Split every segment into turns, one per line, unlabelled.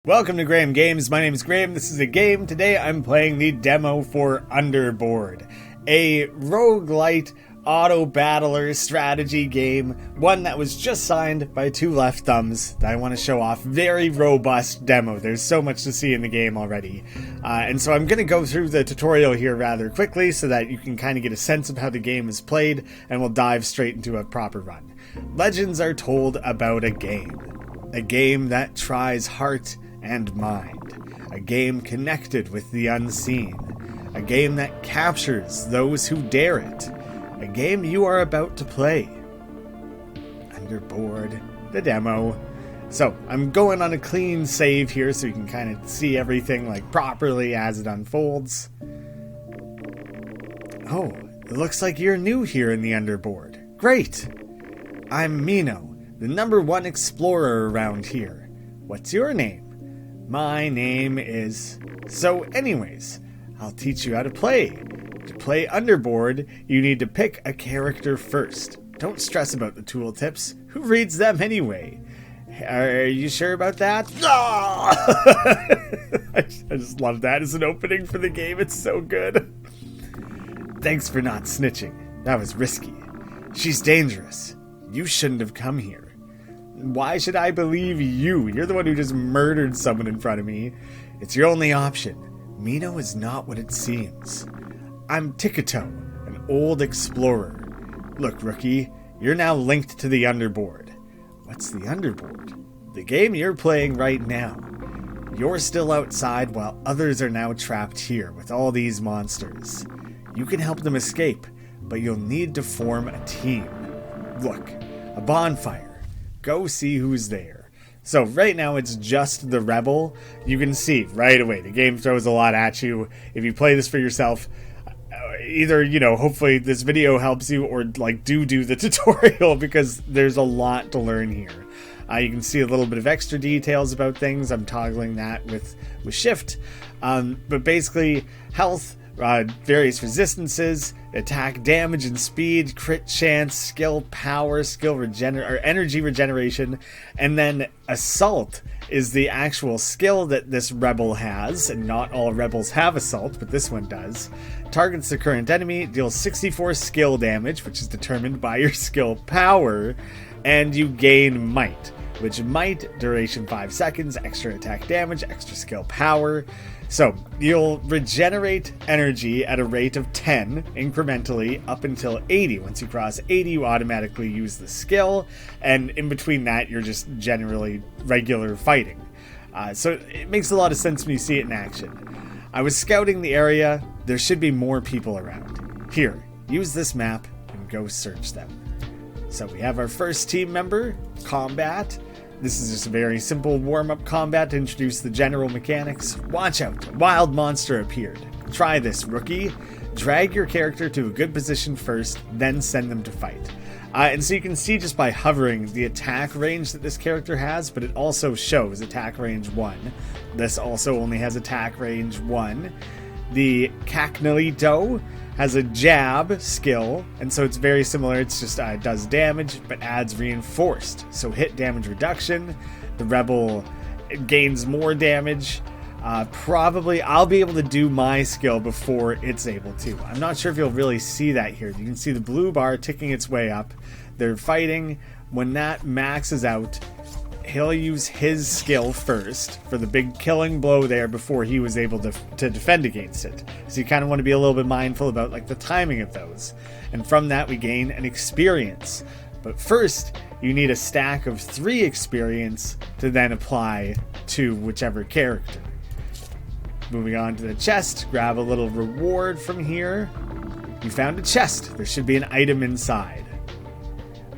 Welcome to Graeme Games. My name is Graeme. This is a game. Today I'm playing the demo for Underboard, a roguelite auto-battler strategy game, one that was just signed by two left thumbs that I want to show off. Very robust demo. There's so much to see in the game already. And so I'm going to go through the tutorial here rather quickly so that you can kind of get a sense of how the game is played, and we'll dive straight into a proper run. Legends are told about a game that tries heart and mind, a game connected with the unseen, a game that captures those who dare it, a game you are about to play. Underboard, the demo. So, I'm going on a clean save here so you can kind of see everything like properly as it unfolds. Oh, it looks like you're new here in the Underboard. Great! I'm Mino, the #1 explorer around here. What's your name? My name is... So anyways, I'll teach you how to play. To play Underboard, you need to pick a character first. Don't stress about the tooltips. Who reads them anyway? Are you sure about that? I just love that as an opening for the game. It's so good. Thanks for not snitching. That was risky. She's dangerous. You shouldn't have come here. Why should I believe you? You're the one who just murdered someone in front of me. It's your only option. Mino is not what it seems. I'm Tikato, an old explorer. Look, rookie, you're now linked to the Underboard. What's the Underboard? The game you're playing right now. You're still outside while others are now trapped here with all these monsters. You can help them escape, but you'll need to form a team. Look, a bonfire. Go see who's there. So right now it's just the rebel. You can see right away the game throws a lot at you. If you play this for yourself, either, hopefully this video helps you, or do the tutorial, because there's a lot to learn here. You can see a little bit of extra details about things. I'm toggling that with shift. But basically, health, various resistances, attack damage and speed, crit chance, skill power, energy regeneration, and then assault is the actual skill that this rebel has, and not all rebels have assault, but this one does. Targets the current enemy, deals 64 skill damage, which is determined by your skill power, and you gain might, which might, duration 5 seconds, extra attack damage, extra skill power. So, you'll regenerate energy at a rate of 10 incrementally up until 80. Once you cross 80, you automatically use the skill, and in between that, you're just generally regular fighting. So it makes a lot of sense when you see it in action. I was scouting the area. There should be more people around. Here, use this map and go search them. So we have our first team member, Combat. This is just a very simple warm-up combat to introduce the general mechanics. Watch out, a wild monster appeared. Try this, rookie. Drag your character to a good position first, then send them to fight. And so you can see just by hovering the attack range that this character has, but it also shows attack range 1. This also only has attack range 1. The Cacnolito has a jab skill, and so it's very similar. It's just does damage, but adds reinforced. So hit damage reduction. The rebel gains more damage. Probably I'll be able to do my skill before it's able to. I'm not sure if you'll really see that here. You can see the blue bar ticking its way up. They're fighting. When that maxes out, he'll use his skill first for the big killing blow there before he was able to defend against it. So you kind of want to be a little bit mindful about the timing of those. And from that we gain an experience. But first, you need a stack of 3 experience to then apply to whichever character. Moving on to the chest, grab a little reward from here. You found a chest. There should be an item inside.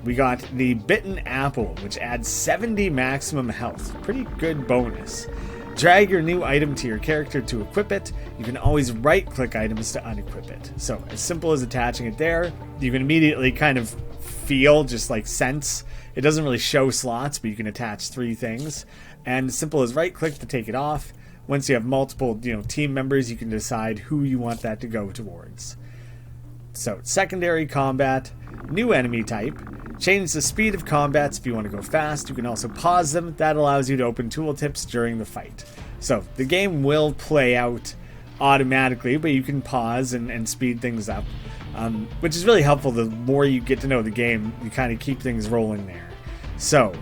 We got the Bitten Apple, which adds 70 maximum health. Pretty good bonus. Drag your new item to your character to equip it. You can always right-click items to unequip it. So, as simple as attaching it there, you can immediately kind of feel, just sense. It doesn't really show slots, but you can attach 3 things. And as simple as right-click to take it off. Once you have multiple, team members, you can decide who you want that to go towards. So, secondary combat, new enemy type, change the speed of combats if you want to go fast. You can also pause them. That allows you to open tooltips during the fight. So, the game will play out automatically, but you can pause and speed things up, which is really helpful. The more you get to know the game, you kind of keep things rolling there. So,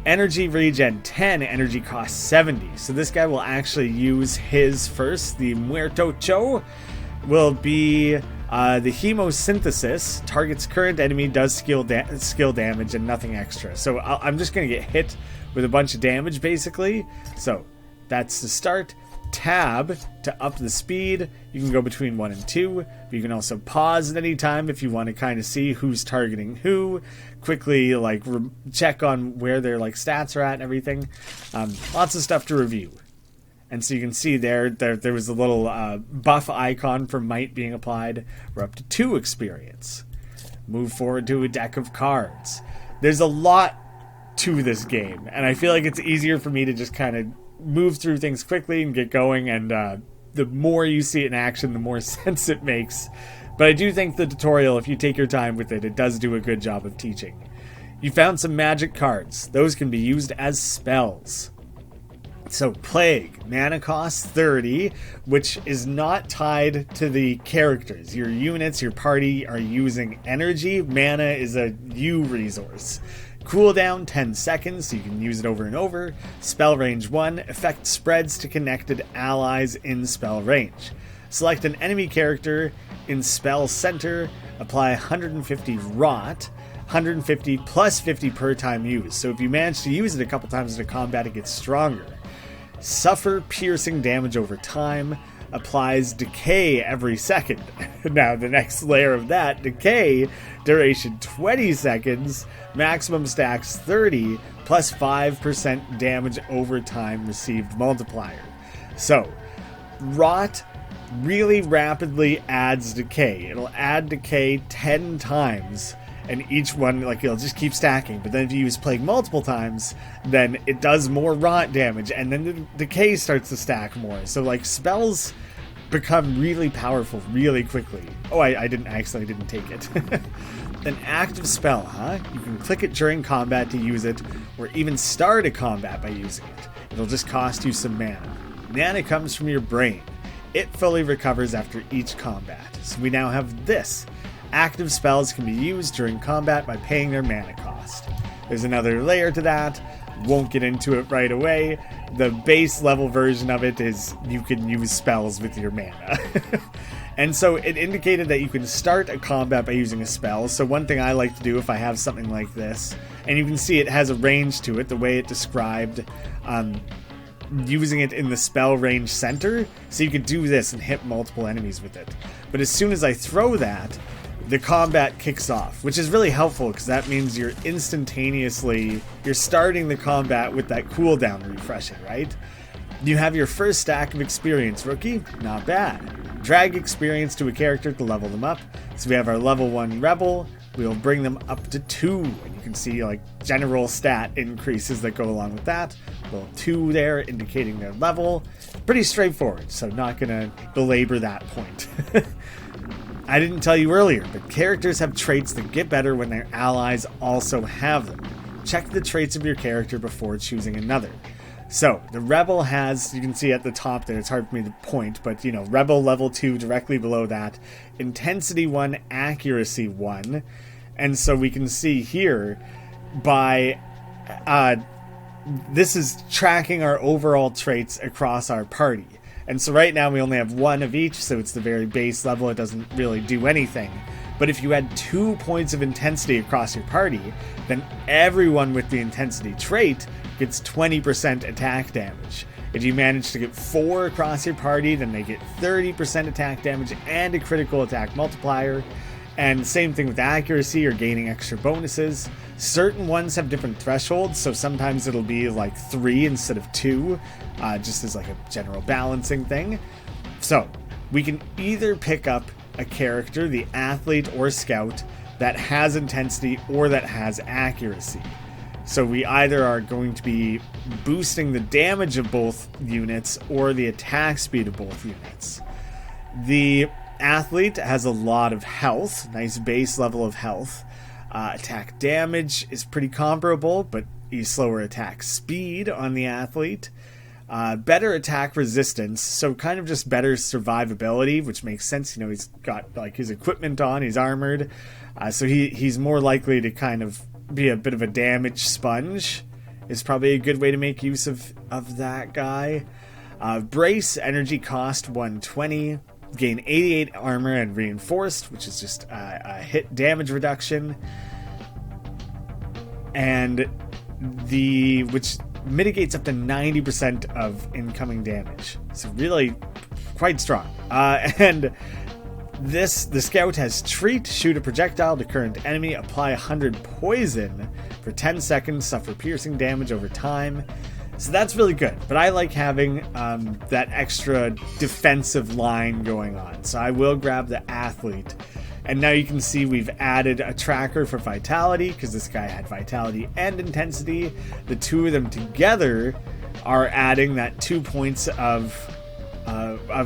energy regen 10, energy cost 70. So this guy will actually use his first. The Muerto Cho will be the hemosynthesis. Targets current enemy, does skill damage and nothing extra. So I'm just going to get hit with a bunch of damage basically. So that's the start. Tab to up the speed. You can go between 1 and 2, but you can also pause at any time if you want to kind of see who's targeting who, quickly like check on where their like stats are at and everything. Lots of stuff to review. And so you can see there was a little buff icon for might being applied. We're up to 2 experience. Move forward to a deck of cards. There's a lot to this game, and I feel like it's easier for me to just kind of move through things quickly and get going, and the more you see it in action, the more sense it makes. But I do think the tutorial, if you take your time with it, it does do a good job of teaching. You found some magic cards. Those can be used as spells. So Plague, mana cost 30, which is not tied to the characters. Your units, your party are using energy. Mana is a you resource. Cooldown 10 seconds, so you can use it over and over. Spell range 1, effect spreads to connected allies in spell range. Select an enemy character in spell center, apply 150 rot, 150 plus 50 per time used. So if you manage to use it a couple times in a combat, it gets stronger. Suffer piercing damage over time, applies decay every second. Now the next layer of that, decay, duration 20 seconds, maximum stacks 30, plus 5% damage over time received multiplier. So, rot really rapidly adds decay. It'll add decay 10 times, and each one, like, it'll just keep stacking. But then if you use Plague multiple times, then it does more rot damage, and then the decay starts to stack more. So, like, spells become really powerful really quickly. Oh, I didn't take it. An active spell, huh? You can click it during combat to use it, or even start a combat by using it. It'll just cost you some mana. Mana comes from your brain. It fully recovers after each combat. So we now have this. Active spells can be used during combat by paying their mana cost. There's another layer to that. Won't get into it right away. The base level version of it is you can use spells with your mana. And so it indicated that you can start a combat by using a spell. So one thing I like to do if I have something like this, and you can see it has a range to it, the way it described using it in the spell range center. So you could do this and hit multiple enemies with it. But as soon as I throw that, the combat kicks off, which is really helpful because that means you're starting the combat with that cooldown refreshing, right? You have your first stack of experience, rookie. Not bad. Drag experience to a character to level them up. So we have our level 1 rebel. We'll bring them up to 2. And you can see like general stat increases that go along with that. Level 2 there indicating their level. Pretty straightforward, so not gonna belabor that point. I didn't tell you earlier, but characters have traits that get better when their allies also have them. Check the traits of your character before choosing another. So, the Rebel has, you can see at the top there, it's hard for me to point, but you know, Rebel level 2 directly below that, Intensity 1, Accuracy 1, and so we can see here by, this is tracking our overall traits across our party. And so right now we only have 1 of each, so it's the very base level, it doesn't really do anything. But if you add 2 points of intensity across your party, then everyone with the intensity trait gets 20% attack damage. If you manage to get 4 across your party, then they get 30% attack damage and a critical attack multiplier. And same thing with accuracy, you're gaining extra bonuses. Certain ones have different thresholds, so sometimes it'll be like 3 instead of 2, just as like a general balancing thing. So, we can either pick up a character, the athlete or scout, that has intensity or that has accuracy. So we either are going to be boosting the damage of both units or the attack speed of both units. The Athlete has a lot of health, nice base level of health. Attack damage is pretty comparable, but he's slower attack speed on the Athlete. Better attack resistance, so kind of just better survivability, which makes sense. You know, he's got like his equipment on, he's armored, so he's more likely to kind of be a bit of a damage sponge. Is probably a good way to make use of that guy. Brace, energy cost 120, gain 88 armor and reinforced, which is just a hit damage reduction, and which mitigates up to 90% of incoming damage. So really quite strong. And the scout has treat, shoot a projectile to current enemy, apply 100 poison for 10 seconds, suffer piercing damage over time. So that's really good, but I like having that extra defensive line going on. So I will grab the Athlete. And now you can see we've added a tracker for vitality, because this guy had vitality and intensity. The two of them together are adding that 2 points of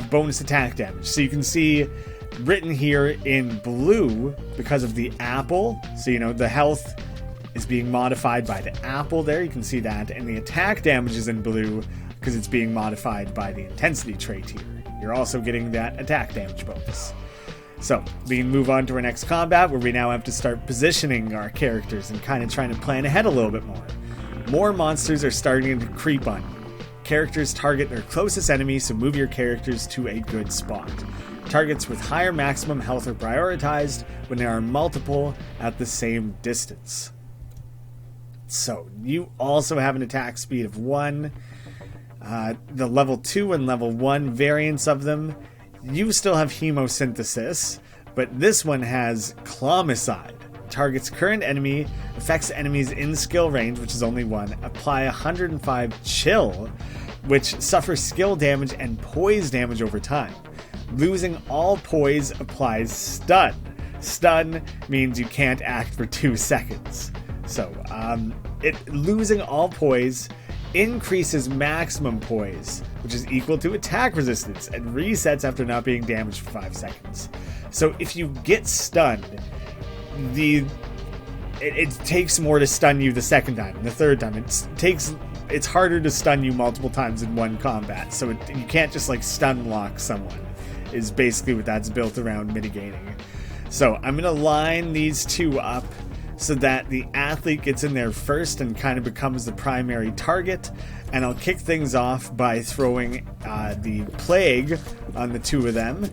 bonus attack damage. So you can see written here in blue because of the apple. So, you know, the health is being modified by the apple there. You can see that. And the attack damage is in blue because it's being modified by the intensity trait here. You're also getting that attack damage bonus. So, we can move on to our next combat, where we now have to start positioning our characters and kind of trying to plan ahead a little bit more. More monsters are starting to creep on you. Characters target their closest enemies, so move your characters to a good spot. Targets with higher maximum health are prioritized when there are multiple at the same distance. So, you also have an attack speed of 1. The level 2 and level 1 variants of them, you still have hemosynthesis, but this one has Clomicide. Targets current enemy, affects enemies in skill range, which is only 1. Apply 105 chill, which suffers skill damage and poise damage over time. Losing all poise applies stun. Stun means you can't act for 2 seconds. So, losing all poise increases maximum poise, which is equal to attack resistance, and resets after not being damaged for 5 seconds. So if you get stunned, it takes more to stun you the second time, and the third time. It's harder to stun you multiple times in one combat, so you can't just like stun lock someone, is basically what that's built around mitigating. So I'm going to line these two up so that the Athlete gets in there first and kind of becomes the primary target. And I'll kick things off by throwing the Plague on the two of them.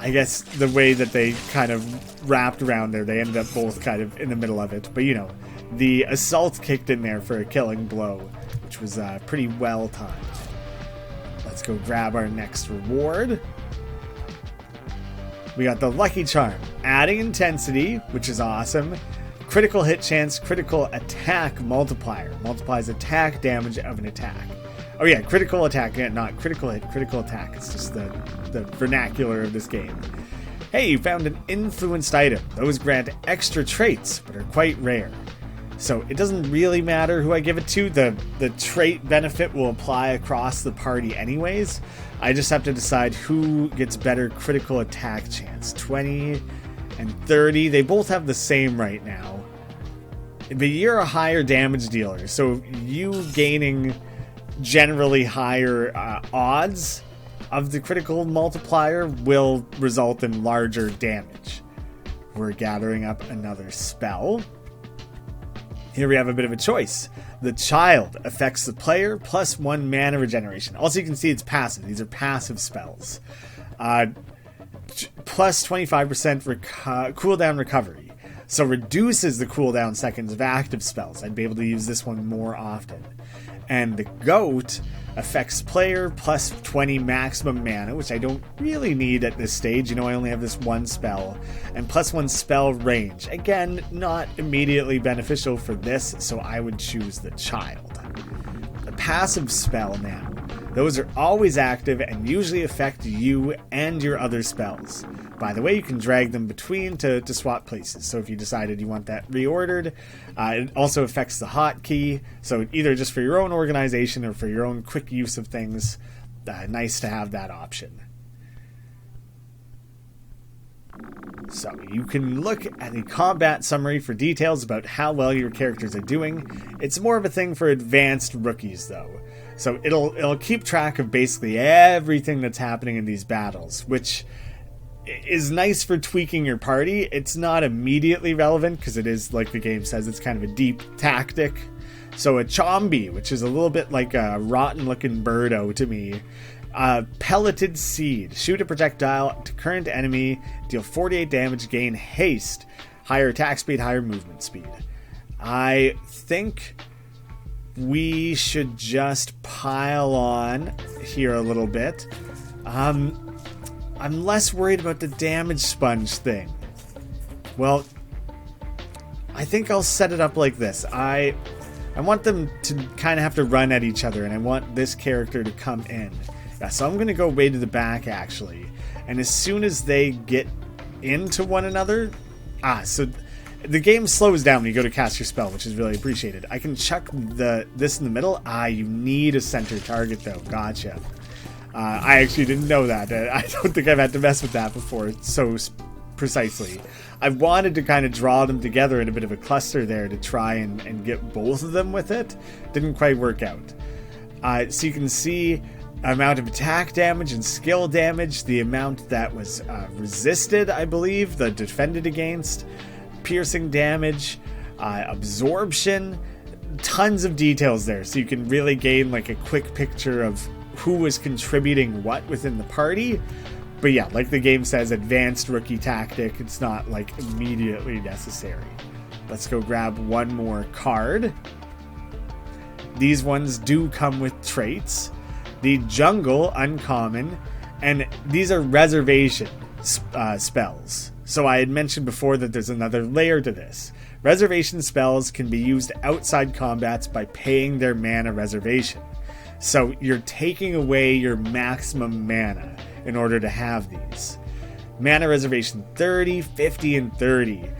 I guess the way that they kind of wrapped around there, they ended up both kind of in the middle of it. But, you know, the Assault kicked in there for a killing blow, which was pretty well timed. Let's go grab our next reward. We got the Lucky Charm, adding intensity, which is awesome. Critical hit chance, critical attack multiplier. Multiplies attack damage of an attack. Oh yeah, critical attack, not critical hit, critical attack. It's just the vernacular of this game. Hey, you found an influenced item. Those grant extra traits, but are quite rare. So it doesn't really matter who I give it to. The trait benefit will apply across the party anyways. I just have to decide who gets better critical attack chance. 20 and 30. They both have the same right now. But you're a higher damage dealer, so you gaining generally higher odds of the critical multiplier will result in larger damage. We're gathering up another spell. Here we have a bit of a choice. The Child affects the player plus 1 mana regeneration. Also, you can see it's passive. These are passive spells. Plus 25% cooldown recovery. So reduces the cooldown seconds of active spells. I'd be able to use this one more often. And the Goat affects player plus 20 maximum mana, which I don't really need at this stage. You know, I only have this one spell. And plus 1 spell range. Again, not immediately beneficial for this, so I would choose the Child. The passive spell now. Those are always active and usually affect you and your other spells. By the way, you can drag them between to swap places. So if you decided you want that reordered, it also affects the hotkey. So either just for your own organization or for your own quick use of things, nice to have that option. So you can look at the combat summary for details about how well your characters are doing. It's more of a thing for advanced rookies though. So it'll keep track of basically everything that's happening in these battles, which is nice for tweaking your party. It's not immediately relevant because it is, like the game says, it's kind of a deep tactic. So a Chombi, which is a little bit like a rotten looking birdo to me. Pelleted Seed. Shoot a projectile to current enemy, deal 48 damage, gain haste, higher attack speed, higher movement speed. I think we should just pile on here a little bit. I'm less worried about the damage sponge thing. Well, I think I'll set it up like this. I want them to kind of have to run at each other, and I want this character to come in. Yeah, so I'm going to go way to the back, actually. And as soon as they get into one another... so the game slows down when you go to cast your spell, which is really appreciated. I can chuck this in the middle. You need a center target, though. Gotcha. I actually didn't know that. I don't think I've had to mess with that before so precisely. I wanted to kind of draw them together in a bit of a cluster there to try and get both of them with it. Didn't quite work out. So you can see amount of attack damage and skill damage, the amount that was resisted, I believe, the defended against, piercing damage, absorption, tons of details there, so you can really gain like a quick picture of who was contributing what within the party. But yeah, like the game says, advanced rookie tactic, it's not like immediately necessary. Let's go grab one more card. These ones do come with traits. The Jungle, uncommon, and these are reservation spells. So I had mentioned before that there's another layer to this. Reservation spells can be used outside combats by paying their mana reservation. So you're taking away your maximum mana in order to have these. Mana reservation 30, 50, and 30.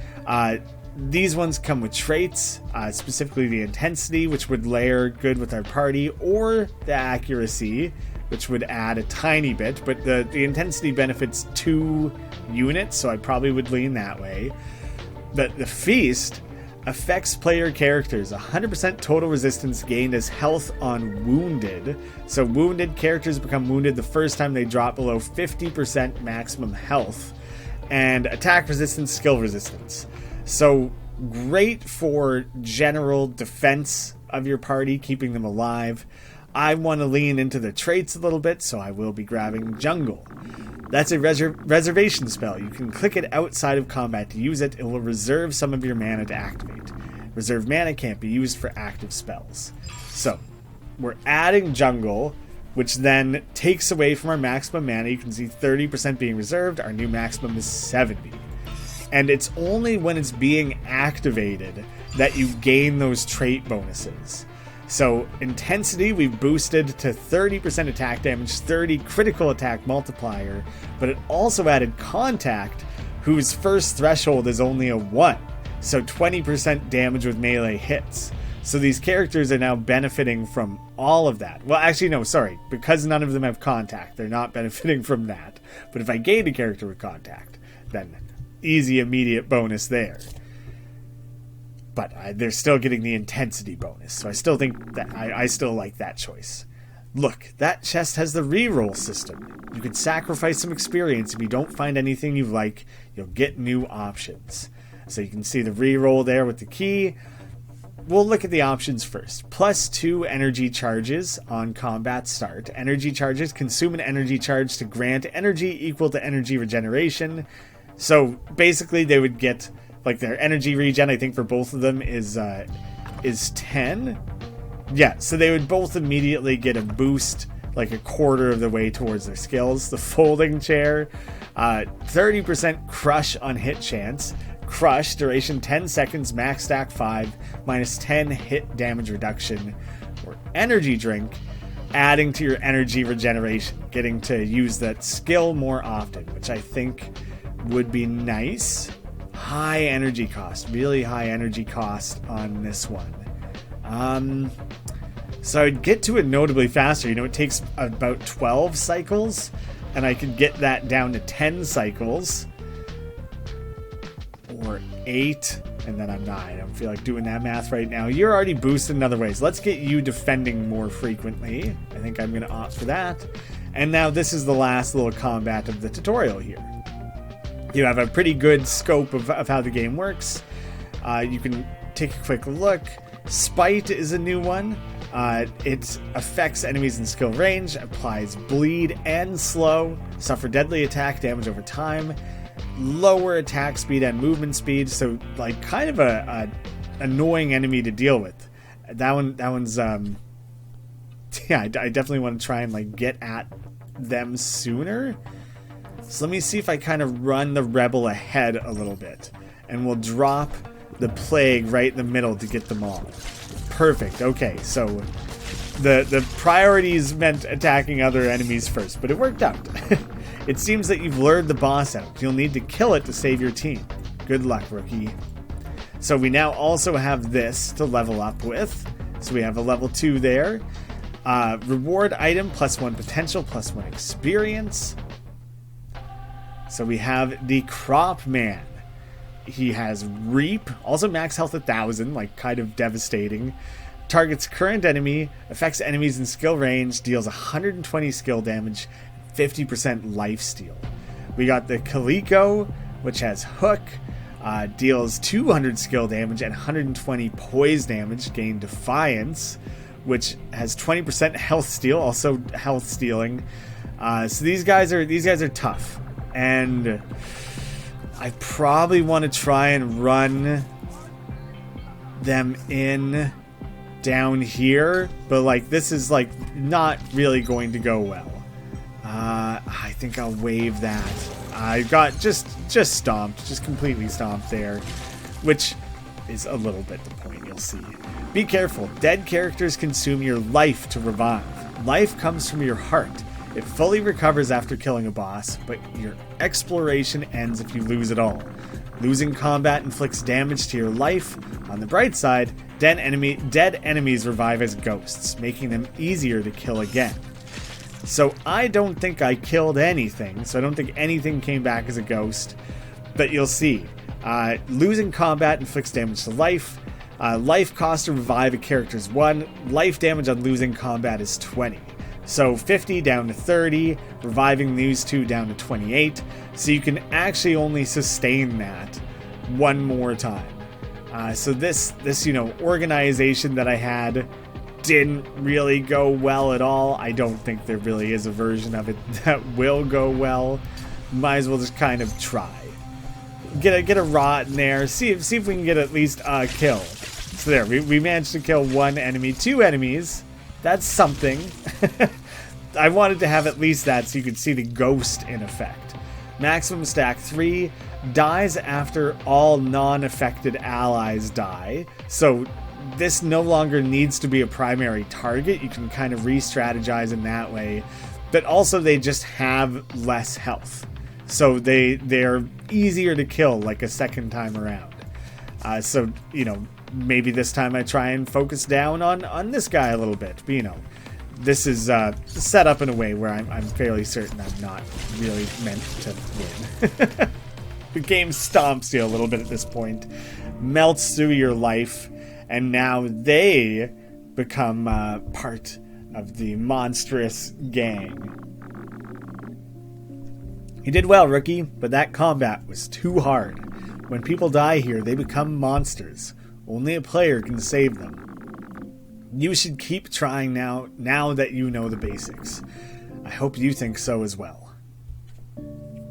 These ones come with traits, specifically the intensity, which would layer good with our party, or the accuracy, which would add a tiny bit, but the intensity benefits 2 units, so I probably would lean that way. But the feast affects player characters. 100% total resistance gained as health on wounded. So wounded characters become wounded the first time they drop below 50% maximum health. And attack resistance, skill resistance. So great for general defense of your party, keeping them alive. I want to lean into the traits a little bit, so I will be grabbing Jungle. That's a reservation spell. You can click it outside of combat to use it. It will reserve some of your mana to activate. Reserved mana can't be used for active spells. So, we're adding Jungle, which then takes away from our maximum mana. You can see 30% being reserved. Our new maximum is 70. And it's only when it's being activated that you gain those trait bonuses. So intensity we've boosted to 30% attack damage, 30 critical attack multiplier, but it also added contact, whose first threshold is only a 1. So 20% damage with melee hits. So these characters are now benefiting from all of that. Well, actually, no, sorry. Because none of them have contact, they're not benefiting from that. But if I gained a character with contact, then easy immediate bonus there. But they're still getting the intensity bonus, so I still think that I still like that choice. Look, that chest has the reroll system. You can sacrifice some experience. If you don't find anything you like, you'll get new options. So you can see the reroll there with the key. We'll look at the options first. +2 energy charges on combat start. Energy charges consume an energy charge to grant energy equal to energy regeneration. So basically they would get, like, their energy regen, I think for both of them is 10. Yeah, so they would both immediately get a boost, like a quarter of the way towards their skills. The folding chair, 30% crush on hit chance. Crush, duration 10 seconds, max stack 5, minus 10 hit damage reduction. Or energy drink, adding to your energy regeneration, getting to use that skill more often, which I think would be nice. High energy cost, really high energy cost on this one. So I'd get to it notably faster. You know, it takes about 12 cycles, and I could get that down to 10 cycles. or 8, and then I'm 9. I don't feel like doing that math right now. You're already boosted in other ways. Let's get you defending more frequently. I think I'm going to opt for that. And now this is the last little combat of the tutorial here. You have a pretty good scope of how the game works. You can take a quick look. Spite is a new one. It affects enemies in skill range, applies bleed and slow, suffer deadly attack damage over time, lower attack speed and movement speed, so like kind of a annoying enemy to deal with. That one's yeah, I definitely want to try and like get at them sooner. So let me see if I kind of run the rebel ahead a little bit, and we'll drop the plague right in the middle to get them all. Perfect. Okay, so the priorities meant attacking other enemies first, but it worked out. It seems that you've lured the boss out. You'll need to kill it to save your team. Good luck, rookie. So we now also have this to level up with. So we have a level 2 there. Reward item, +1 potential, +1 experience. So we have the Crop Man. He has Reap, also max health 1000, like kind of devastating. Targets current enemy, affects enemies in skill range, deals 120 skill damage, 50% lifesteal. We got the Kaliko, which has Hook, deals 200 skill damage and 120 poise damage, gain Defiance, which has 20% health steal, also health stealing. So these guys are tough, and I probably want to try and run them in down here, but like this is like not really going to go well. I think I'll waive that. I got just stomped, just completely stomped there, which is a little bit the point, you'll see. Be careful, dead characters consume your life to revive. Life comes from your heart. It fully recovers after killing a boss, but your exploration ends if you lose it all. Losing combat inflicts damage to your life. On the bright side, dead enemies revive as ghosts, making them easier to kill again. So I don't think I killed anything, so I don't think anything came back as a ghost, but you'll see. Losing combat inflicts damage to life. Life cost to revive a character is 1. Life damage on losing combat is 20. So 50 down to 30, reviving these two down to 28. So you can actually only sustain that one more time. So this organization that I had didn't really go well at all. I don't think there really is a version of it that will go well. Might as well just kind of try. Get a rot in there. See if we can get at least a kill. So there, we managed to kill 1 enemy, 2 enemies. That's something. I wanted to have at least that so you could see the ghost in effect. Maximum stack 3, dies after all non-affected allies die. So this no longer needs to be a primary target. You can kind of re-strategize in that way. But also they just have less health. So they're easier to kill like a second time around. So, maybe this time I try and focus down on this guy a little bit. But, this is set up in a way where I'm fairly certain I'm not really meant to win. The game stomps you a little bit at this point, melts through your life, and now they become part of the monstrous gang. You did well, rookie, but that combat was too hard. When people die here, they become monsters. Only a player can save them. You should keep trying now that you know the basics. I hope you think so as well.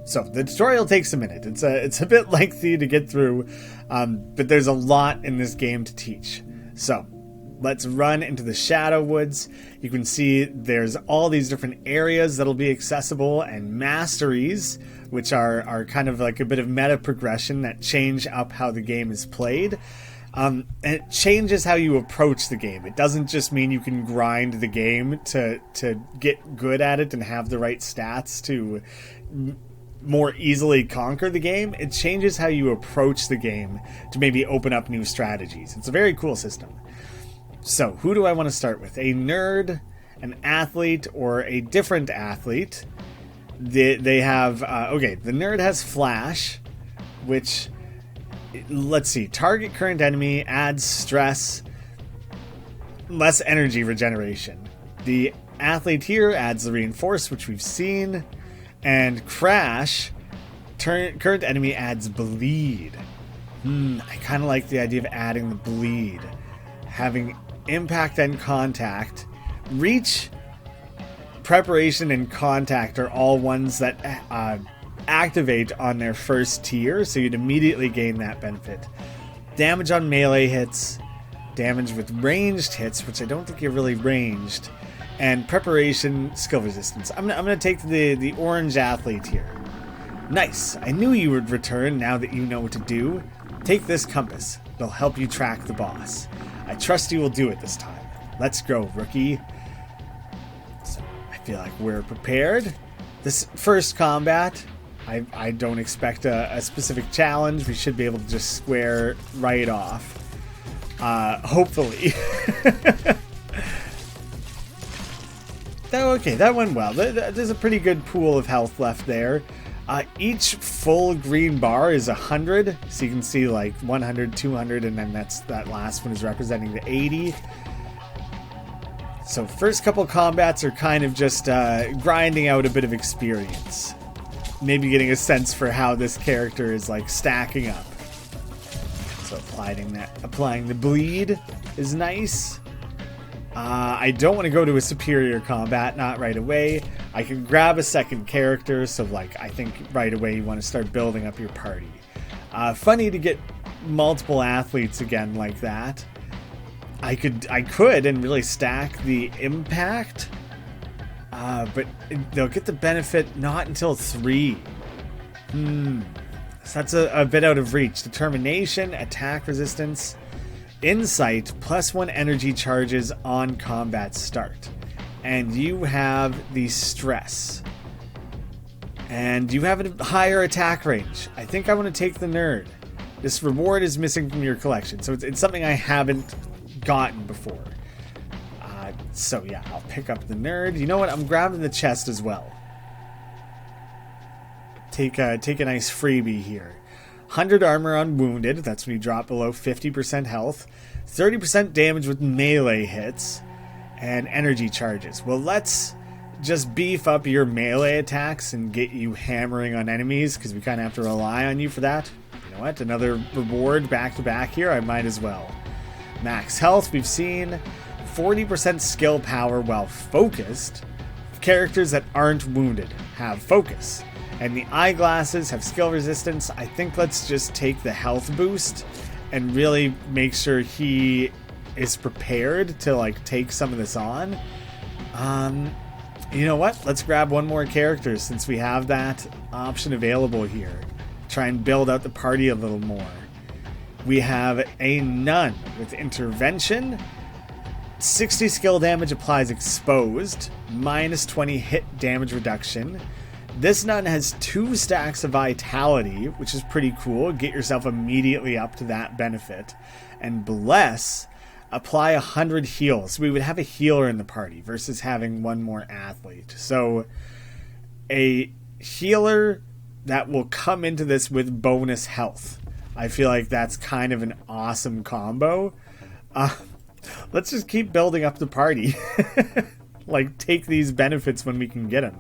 So, the tutorial takes a minute. It's a bit lengthy to get through, but there's a lot in this game to teach. So, let's run into the Shadow Woods. You can see there's all these different areas that'll be accessible, and masteries, which are kind of like a bit of meta progression that change up how the game is played. And it changes how you approach the game. It doesn't just mean you can grind the game to get good at it and have the right stats to more easily conquer the game. It changes how you approach the game to maybe open up new strategies. It's a very cool system. So, who do I want to start with? A nerd, an athlete, or a different athlete? They have... the nerd has Flash, which let's see. Target current enemy adds stress, less energy regeneration. The athlete here adds the reinforce, which we've seen. And crash, current enemy adds bleed. I kind of like the idea of adding the bleed. Having impact and contact. Reach, preparation, and contact are all ones that activate on their first tier, so you'd immediately gain that benefit. Damage on melee hits, damage with ranged hits, which I don't think you're really ranged, and preparation, skill resistance. I'm gonna take the orange athlete here. Nice. I knew you would return now that you know what to do. Take this compass. It'll help you track the boss. I trust you will do it this time. Let's go, rookie. So I feel like we're prepared. This first combat, I don't expect a specific challenge. We should be able to just square right off. Hopefully. Okay, that went well. There's a pretty good pool of health left there. Each full green bar is 100, so you can see like 100, 200, and then that last one is representing the 80. So first couple combats are kind of just grinding out a bit of experience. Maybe getting a sense for how this character is like stacking up. So applying the bleed is nice. I don't want to go to a superior combat, not right away. I can grab a second character, so like I think right away you want to start building up your party. Funny to get multiple athletes again like that. I could and really stack the impact, but they'll get the benefit not until 3. So that's a bit out of reach. Determination, attack resistance, insight, +1 energy charges on combat start. And you have the stress. And you have a higher attack range. I think I want to take the nerd. This reward is missing from your collection, so it's something I haven't gotten before. So yeah, I'll pick up the nerd. You know what? I'm grabbing the chest as well. Take a nice freebie here. 100 armor on wounded. That's when you drop below 50% health. 30% damage with melee hits. And energy charges. Well, let's just beef up your melee attacks and get you hammering on enemies, because we kind of have to rely on you for that. You know what? Another reward back to back here. I might as well. Max health we've seen. 40% skill power while focused. Characters that aren't wounded have focus. And the eyeglasses have skill resistance. I think let's just take the health boost and really make sure he is prepared to like take some of this on. You know what? Let's grab one more character since we have that option available here. Try and build out the party a little more. We have a nun with intervention. 60 skill damage applies exposed. -20 hit damage reduction. This nun has 2 stacks of vitality, which is pretty cool. Get yourself immediately up to that benefit. And bless, apply 100 heals. We would have a healer in the party versus having one more athlete. So a healer that will come into this with bonus health. I feel like that's kind of an awesome combo. Let's just keep building up the party. Like, take these benefits when we can get them.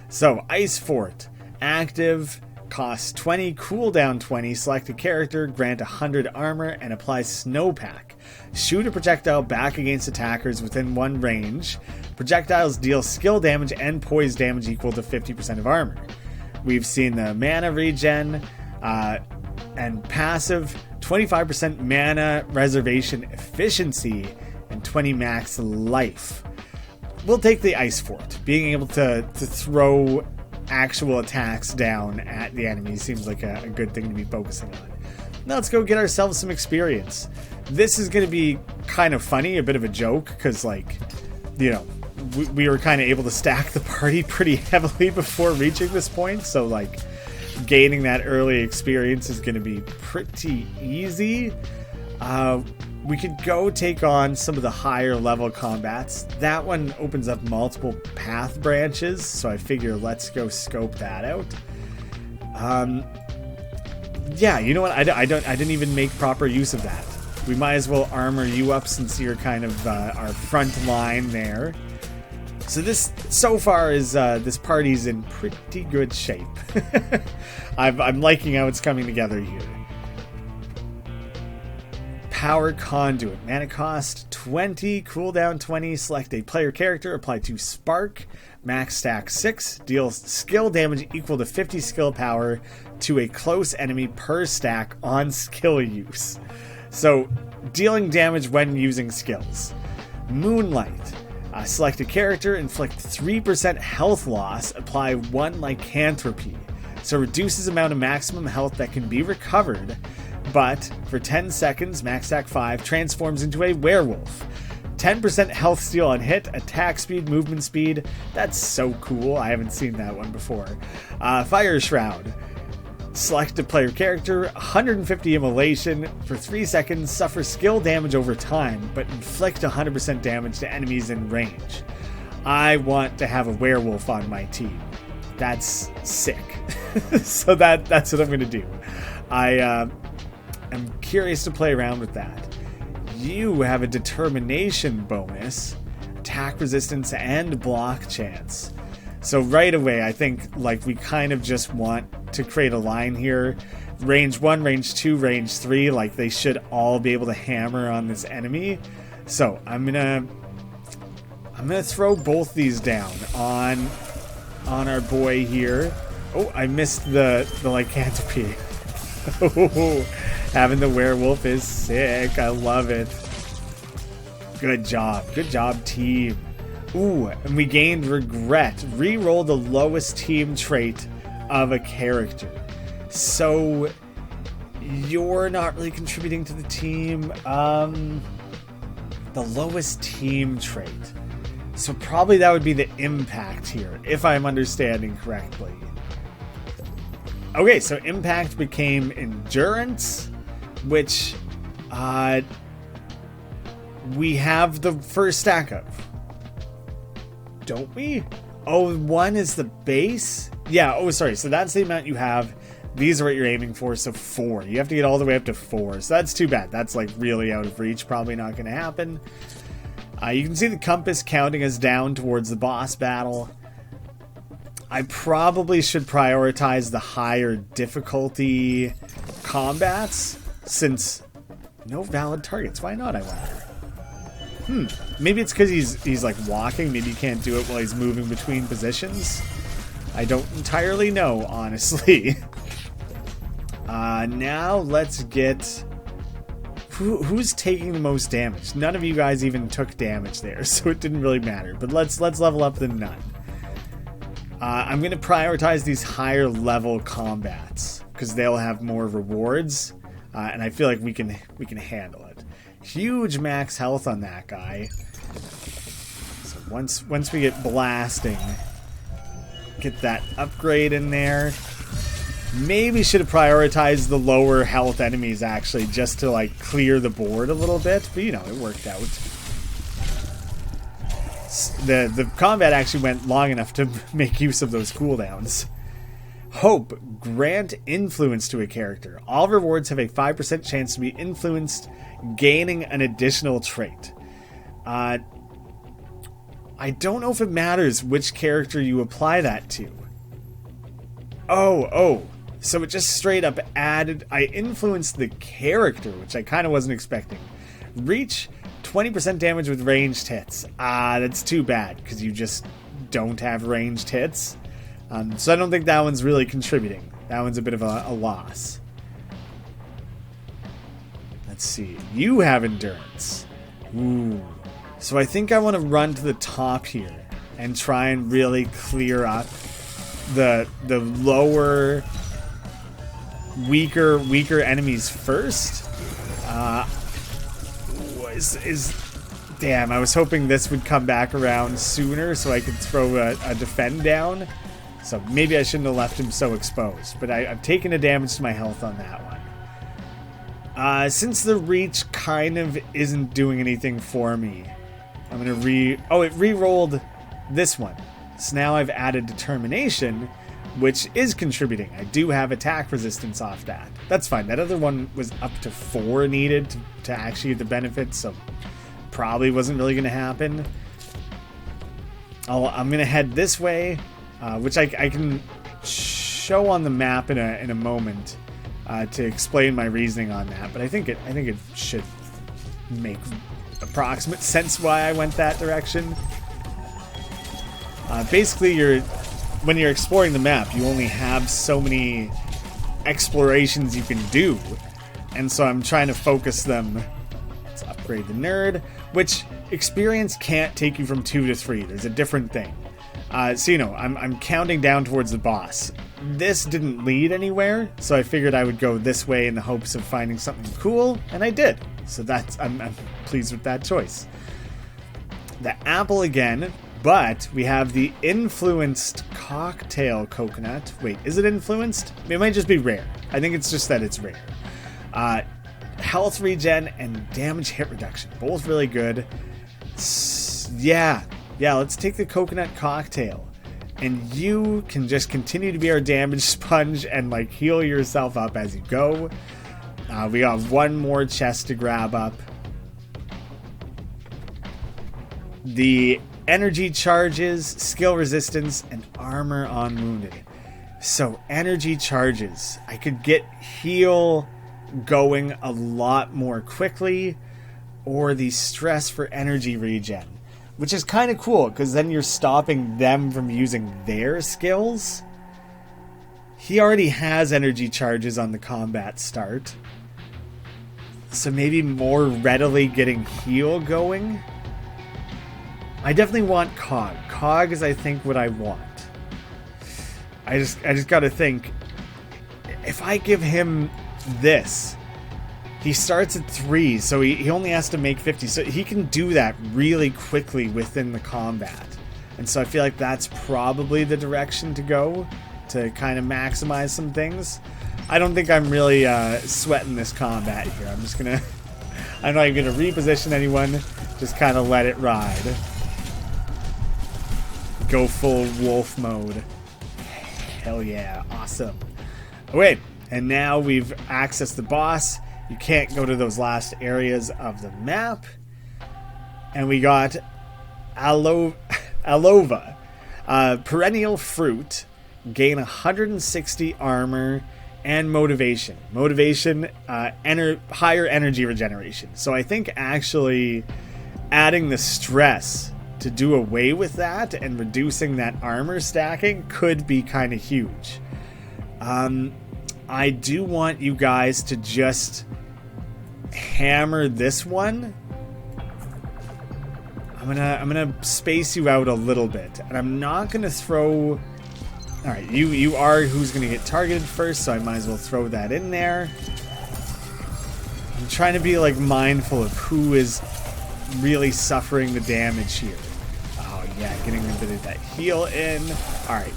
So, Ice Fort. Active. Costs 20. Cooldown 20. Select a character. Grant 100 armor. And apply Snowpack. Shoot a projectile back against attackers within 1 range. Projectiles deal skill damage and poise damage equal to 50% of armor. We've seen the mana regen. And passive. 25% mana reservation efficiency. And 20 max life. We'll take the Ice Fort. Being able to throw actual attacks down at the enemy seems like a good thing to be focusing on. Now let's go get ourselves some experience. This is going to be kind of funny, a bit of a joke, because, like, you know, we were kind of able to stack the party pretty heavily before reaching this point, so, like, gaining that early experience is going to be pretty easy. We could go take on some of the higher level combats. That one opens up multiple path branches, so I figure let's go scope that out. Yeah, you know what? I didn't even make proper use of that. We might as well armor you up since you're kind of our front line there. So this, so far, is this party's in pretty good shape. I'm liking how it's coming together here. Power Conduit. Mana cost 20, cooldown 20, select a player character, apply 2 Spark, max stack 6, deals skill damage equal to 50 skill power to a close enemy per stack on skill use. So, dealing damage when using skills. Moonlight. Select a character, inflict 3% health loss, apply 1 lycanthropy. So reduces amount of maximum health that can be recovered, but for 10 seconds, max stack 5, transforms into a werewolf. 10% health steal on hit, attack speed, movement speed. That's so cool. I haven't seen that one before. Fire Shroud. Select a player character, 150 immolation. For 3 seconds, suffer skill damage over time, but inflict 100% damage to enemies in range. I want to have a werewolf on my team. That's sick. So that's what I'm going to do. I'm curious to play around with that. You have a determination bonus, attack resistance, and block chance. So right away, I think like we kind of just want to create a line here. Range 1, range 2, range 3, like they should all be able to hammer on this enemy. So I'm gonna throw both these down on our boy here. Oh, I missed the lycanthropy. Oh, having the werewolf is sick. I love it. Good job. Good job, team. Ooh, and we gained regret. Reroll the lowest team trait of a character. So you're not really contributing to the team. The lowest team trait. So probably that would be the impact here, if I'm understanding correctly. Okay, so impact became endurance, which we have the first stack of. Don't we? Oh, 1 is the base? Yeah, oh, sorry. So that's the amount you have. These are what you're aiming for, so 4. You have to get all the way up to 4. So that's too bad. That's like really out of reach. Probably not going to happen. You can see the compass counting us down towards the boss battle. I probably should prioritize the higher difficulty combats, since no valid targets. Why not, I wonder? Maybe it's because he's like walking. Maybe you can't do it while he's moving between positions. I don't entirely know, honestly. Now let's get... Who's taking the most damage? None of you guys even took damage there, so it didn't really matter. But let's level up the none. I'm going to prioritize these higher level combats because they'll have more rewards, and I feel like we can handle it. Huge max health on that guy. So once we get blasting, get that upgrade in there. Maybe should have prioritized the lower health enemies actually, just to like clear the board a little bit, but you know, it worked out. The combat actually went long enough to make use of those cooldowns. Hope. Grant influence to a character. All rewards have a 5% chance to be influenced, gaining an additional trait. I don't know if it matters which character you apply that to. Oh. So it just straight up added... I influenced the character, which I kind of wasn't expecting. Reach... 20% damage with ranged hits. That's too bad, because you just don't have ranged hits. So I don't think that one's really contributing. That one's a bit of a loss. Let's see. You have endurance. Ooh. So I think I want to run to the top here and try and really clear up the lower, weaker enemies first. Damn, I was hoping this would come back around sooner so I could throw a defend down. So maybe I shouldn't have left him so exposed. But I've taken a damage to my health on that one. Since the reach kind of isn't doing anything for me, I'm going to it re-rolled this one. So now I've added determination, which is contributing. I do have attack resistance off that. That's fine. That other one was up to 4 needed to actually get the benefits, so probably wasn't really going to happen. I'm going to head this way, which I can show on the map in a moment to explain my reasoning on that. But I think it should make approximate sense why I went that direction. Basically, when you're exploring the map, you only have so many explorations you can do, and so I'm trying to focus them. Let's upgrade the nerd, which experience can't take you from 2 to 3. There's a different thing. So I'm counting down towards the boss. This didn't lead anywhere, so I figured I would go this way in the hopes of finding something cool, and I did. So I'm pleased with that choice. The apple again. But we have the influenced cocktail coconut. Wait, is it influenced? It might just be rare. I think it's just that it's rare. Health regen and damage hit reduction. Both really good. Yeah, let's take the coconut cocktail. And you can just continue to be our damage sponge and like heal yourself up as you go. We got one more chest to grab up. The energy charges, skill resistance, and armor on wounded. So energy charges. I could get heal going a lot more quickly, or the stress for energy regen, which is kind of cool because then you're stopping them from using their skills. He already has energy charges on the combat start, so maybe more readily getting heal going. I definitely want Cog. Cog is, I think, what I want. I just gotta think. If I give him this, he starts at 3, so he only has to make 50. So he can do that really quickly within the combat. And so I feel like that's probably the direction to go to kind of maximize some things. I don't think I'm really sweating this combat here. I'm just gonna... I'm not even gonna reposition anyone. Just kind of let it ride. Go full wolf mode. Hell yeah, awesome. Okay, and now we've accessed the boss. You can't go to those last areas of the map. And we got Alova. Perennial fruit. Gain 160 armor and motivation. Motivation, higher energy regeneration. So I think actually adding the stress to do away with that and reducing that armor stacking could be kind of huge. I do want you guys to just hammer this one. I'm gonna space you out a little bit, and I'm not gonna throw... Alright, you are who's gonna get targeted first, so I might as well throw that in there. I'm trying to be like mindful of who is really suffering the damage here. Yeah, getting a bit of that heal in. Alright.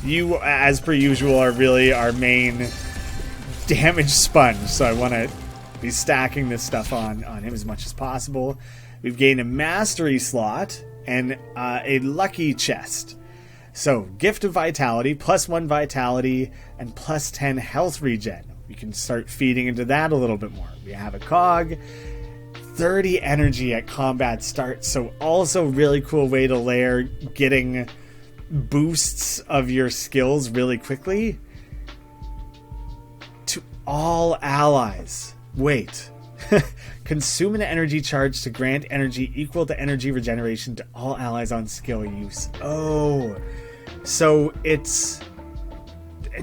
You, as per usual, are really our main damage sponge. So I want to be stacking this stuff on him as much as possible. We've gained a mastery slot and a lucky chest. So, gift of vitality, +1 vitality, and +10 health regen. We can start feeding into that a little bit more. We have a cog. 30 energy at combat start, so also really cool way to layer getting boosts of your skills really quickly. To all allies. Wait. Consume an energy charge to grant energy equal to energy regeneration to all allies on skill use. Oh. So it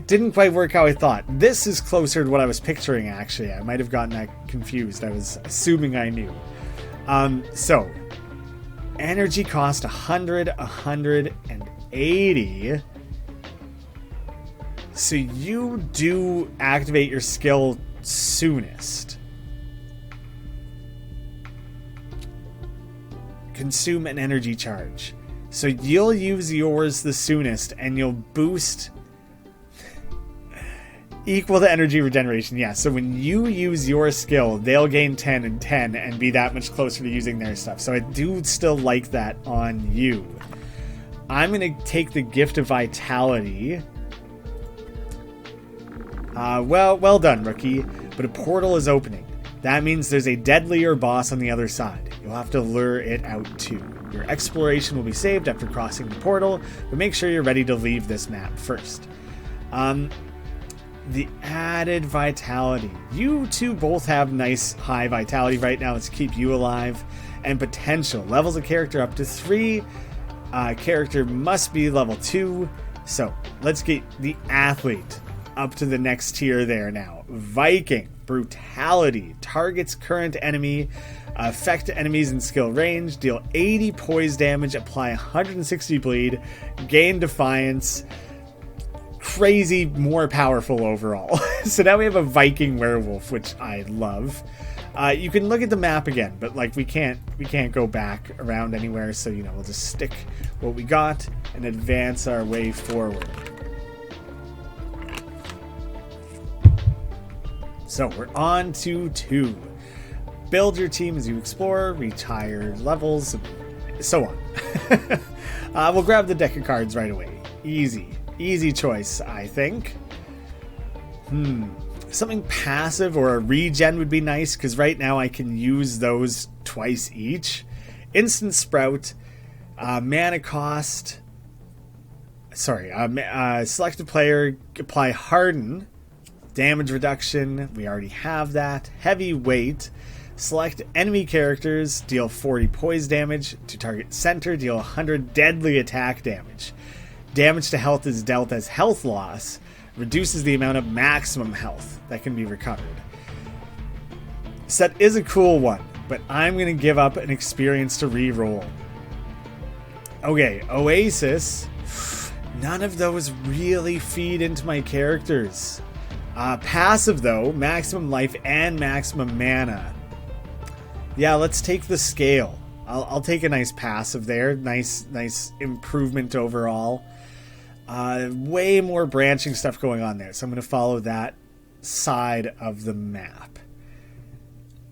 didn't quite work how I thought. This is closer to what I was picturing, actually. I might have gotten that confused. I was assuming I knew. So, energy cost 100, 180. So you do activate your skill soonest. Consume an energy charge. So you'll use yours the soonest, and you'll boost equal to energy regeneration. Yeah, so when you use your skill, they'll gain 10 and 10 and be that much closer to using their stuff. So I do still like that on you. I'm going to take the gift of vitality Well done, rookie. But a portal is opening. That means there's a deadlier boss on the other side. You'll have to lure it out too. Your exploration will be saved after crossing the portal, but make sure you're ready to leave this map first. The added vitality. You two both have nice high vitality right now. Let's keep you alive. And potential. Levels a character up to 3. Character must be level 2. So let's get the athlete up to the next tier there now. Viking. Brutality. Targets current enemy. Affect enemies in skill range. Deal 80 poise damage. Apply 160 bleed. Gain defiance. Crazy more powerful overall. So now we have a Viking werewolf, which I love. You can look at the map again, but like we can't go back around anywhere, so we'll just stick what we got and advance our way forward. So we're on to 2. Build your team as you explore, reach higher levels, and so on. We'll grab the deck of cards right away. Easy choice, I think. Something passive or a regen would be nice, because right now I can use those twice each. Instant Sprout, mana cost. Select a player, apply Harden, damage reduction. We already have that. Heavy weight. Select enemy characters, deal 40 poise damage. To target center, deal 100 deadly attack damage. Damage to health is dealt as health loss, reduces the amount of maximum health that can be recovered. Set is a cool one, but I'm going to give up an experience to reroll. Okay, Oasis. None of those really feed into my characters. Passive though, maximum life and maximum mana. Yeah, let's take the scale. I'll take a nice passive there. Nice improvement overall. Way more branching stuff going on there, so I'm going to follow that side of the map.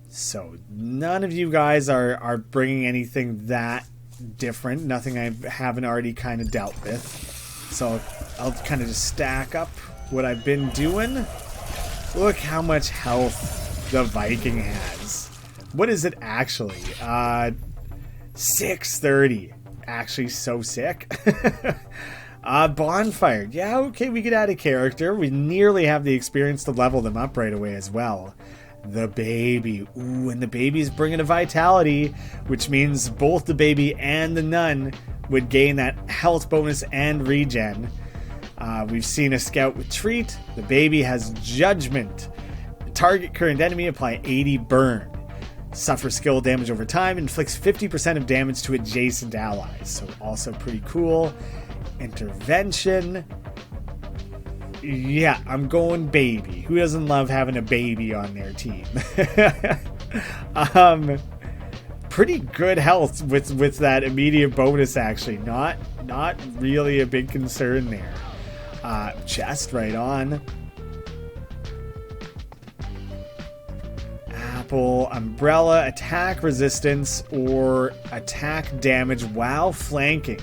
So none of you guys are bringing anything that different. Nothing I haven't already kind of dealt with. So I'll kind of just stack up what I've been doing. Look how much health the Viking has. What is it actually? 630. Actually so sick. Bonfire. Yeah, okay, we could add a character. We nearly have the experience to level them up right away as well. The baby. Ooh, and the baby's bringing a vitality, which means both the baby and the nun would gain that health bonus and regen. We've seen a scout with treat. The baby has judgment. Target current enemy, apply 80 burn. Suffer skill damage over time, inflicts 50% of damage to adjacent allies. So also pretty cool. Intervention. Yeah, I'm going baby. Who doesn't love having a baby on their team? Pretty good health with that immediate bonus, actually. Not really a big concern there. Chest right on. Apple, umbrella, attack resistance, or attack damage while flanking.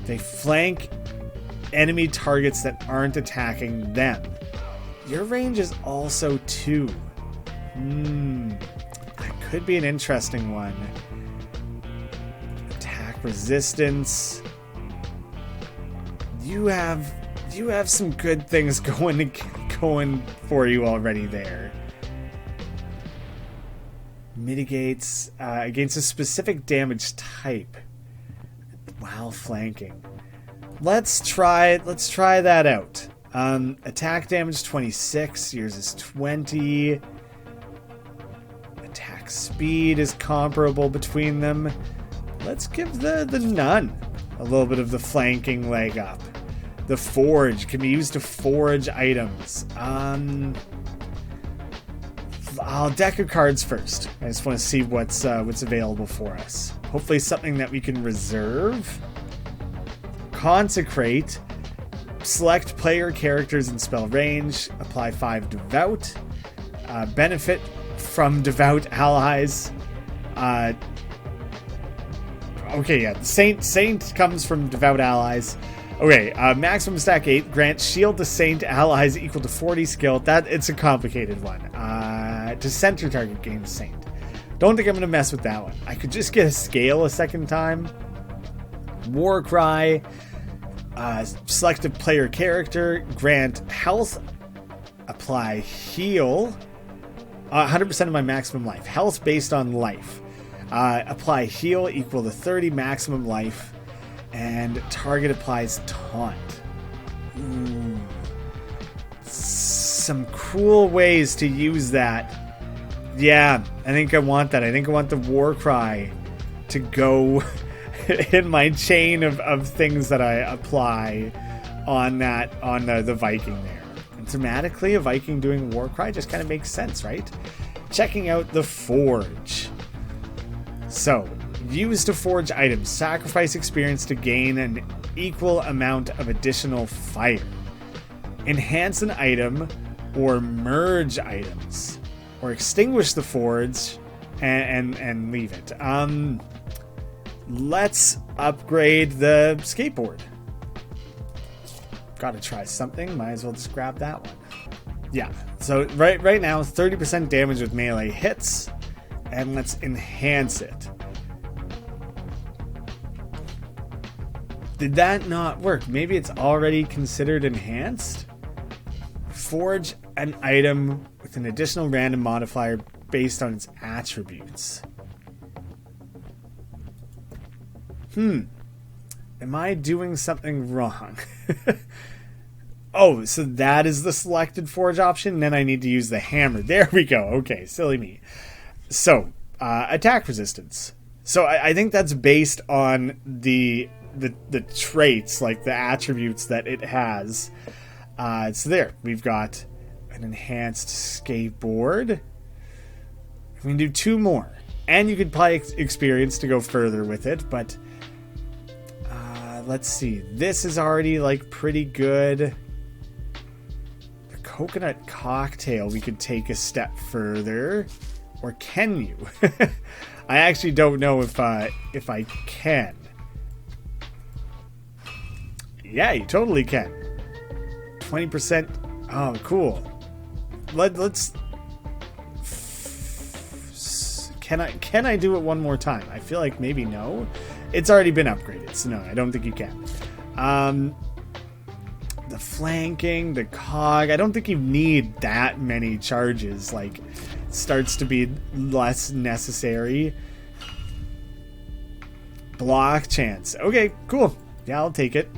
They flank enemy targets that aren't attacking them. Your range is also 2. That could be an interesting one. Attack resistance. You have some good things going for you already there. Mitigates against a specific damage type while flanking. Let's try that out. Attack damage 26, yours is 20. Attack speed is comparable between them. Let's give the nun a little bit of the flanking leg up. The forge can be used to forge items. I'll deck of cards first. I just want to see what's available for us. Hopefully something that we can reserve. Consecrate. Select player characters in spell range. Apply 5 devout. Benefit from devout allies. Okay, yeah. Saint comes from devout allies. Okay, maximum stack 8. Grant shield to Saint allies equal to 40 skill. It's a complicated one. To center target gains Saint. Don't think I'm going to mess with that one. I could just get a scale a second time. War Cry. Selective player character. Grant health. Apply heal. 100% of my maximum life. Health based on life. Apply heal equal to 30 maximum life. And target applies taunt. Ooh. Some cool ways to use that. Yeah, I think I want that. I think I want the War Cry to go in my chain of things that I apply on the Viking there. And thematically, a Viking doing War Cry just kind of makes sense, right? Checking out the Forge. So, use to forge items. Sacrifice experience to gain an equal amount of additional fire. Enhance an item or merge items. Or extinguish the forge and leave it. Let's upgrade the skateboard. Gotta try something. Might as well just grab that one. Yeah, so right now, 30% damage with melee hits. And let's enhance it. Did that not work? Maybe it's already considered enhanced? Forge an item with an additional random modifier based on its attributes. Am I doing something wrong? Oh, so that is the selected forge option? Then I need to use the hammer. There we go. Okay, silly me. So, attack resistance. So I think that's based on the traits, like the attributes that it has. So there, we've got an enhanced skateboard. We can do 2 more. And you could apply experience to go further with it, but let's see. This is already like pretty good. The coconut cocktail, we could take a step further. Or can you? I actually don't know if I can. Yeah, you totally can. 20%. Oh, cool. Let's. Can I do it one more time? I feel like maybe no. It's already been upgraded, so no, I don't think you can. The flanking, the cog. I don't think you need that many charges. Like, starts to be less necessary. Block chance. Okay, cool. Yeah, I'll take it.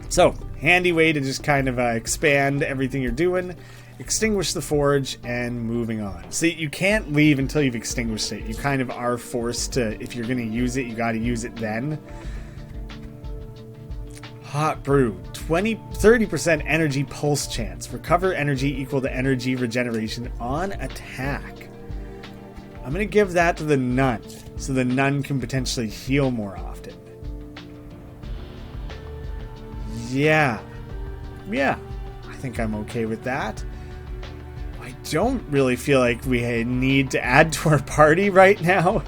So, handy way to just kind of expand everything you're doing. Extinguish the forge, and moving on. See, you can't leave until you've extinguished it. You kind of are forced to, if you're going to use it, you got to use it then. Hot brew. 30% energy pulse chance. Recover energy equal to energy regeneration on attack. I'm going to give that to the nun, so the nun can potentially heal more often. Yeah, I think I'm okay with that. I don't really feel like we need to add to our party right now,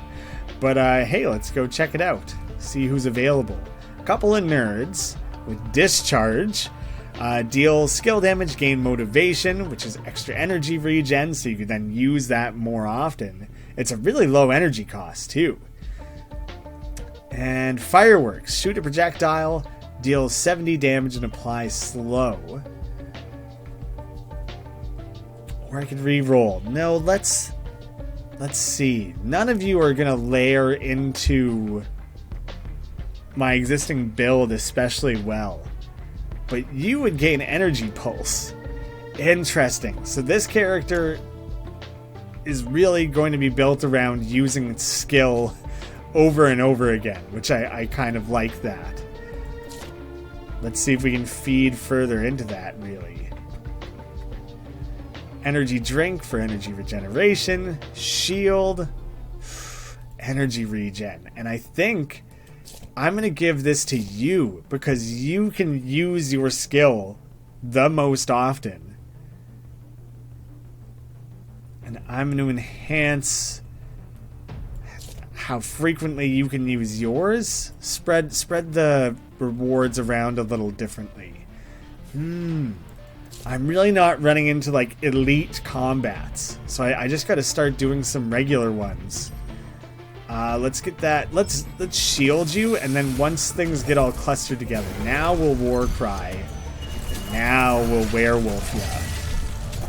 but hey, let's go check it out. See who's available. A couple of nerds with discharge. Deal skill damage, gain motivation, which is extra energy regen, so you can then use that more often. It's a really low energy cost too. And fireworks. Shoot a projectile. Deals 70 damage and apply slow. Or I could re-roll. No, let's see. None of you are gonna layer into my existing build especially well. But you would gain energy pulse. Interesting. So this character is really going to be built around using its skill over and over again, which I kind of like that. Let's see if we can feed further into that, really. Energy drink for energy regeneration. Shield. Energy regen. And I think I'm going to give this to you because you can use your skill the most often. And I'm going to enhance how frequently you can use yours. Spread the rewards around a little differently. I'm really not running into like elite combats, so I just got to start doing some regular ones. Let's get that. Let's shield you, and then once things get all clustered together, now we'll war cry, and now we'll werewolf ya.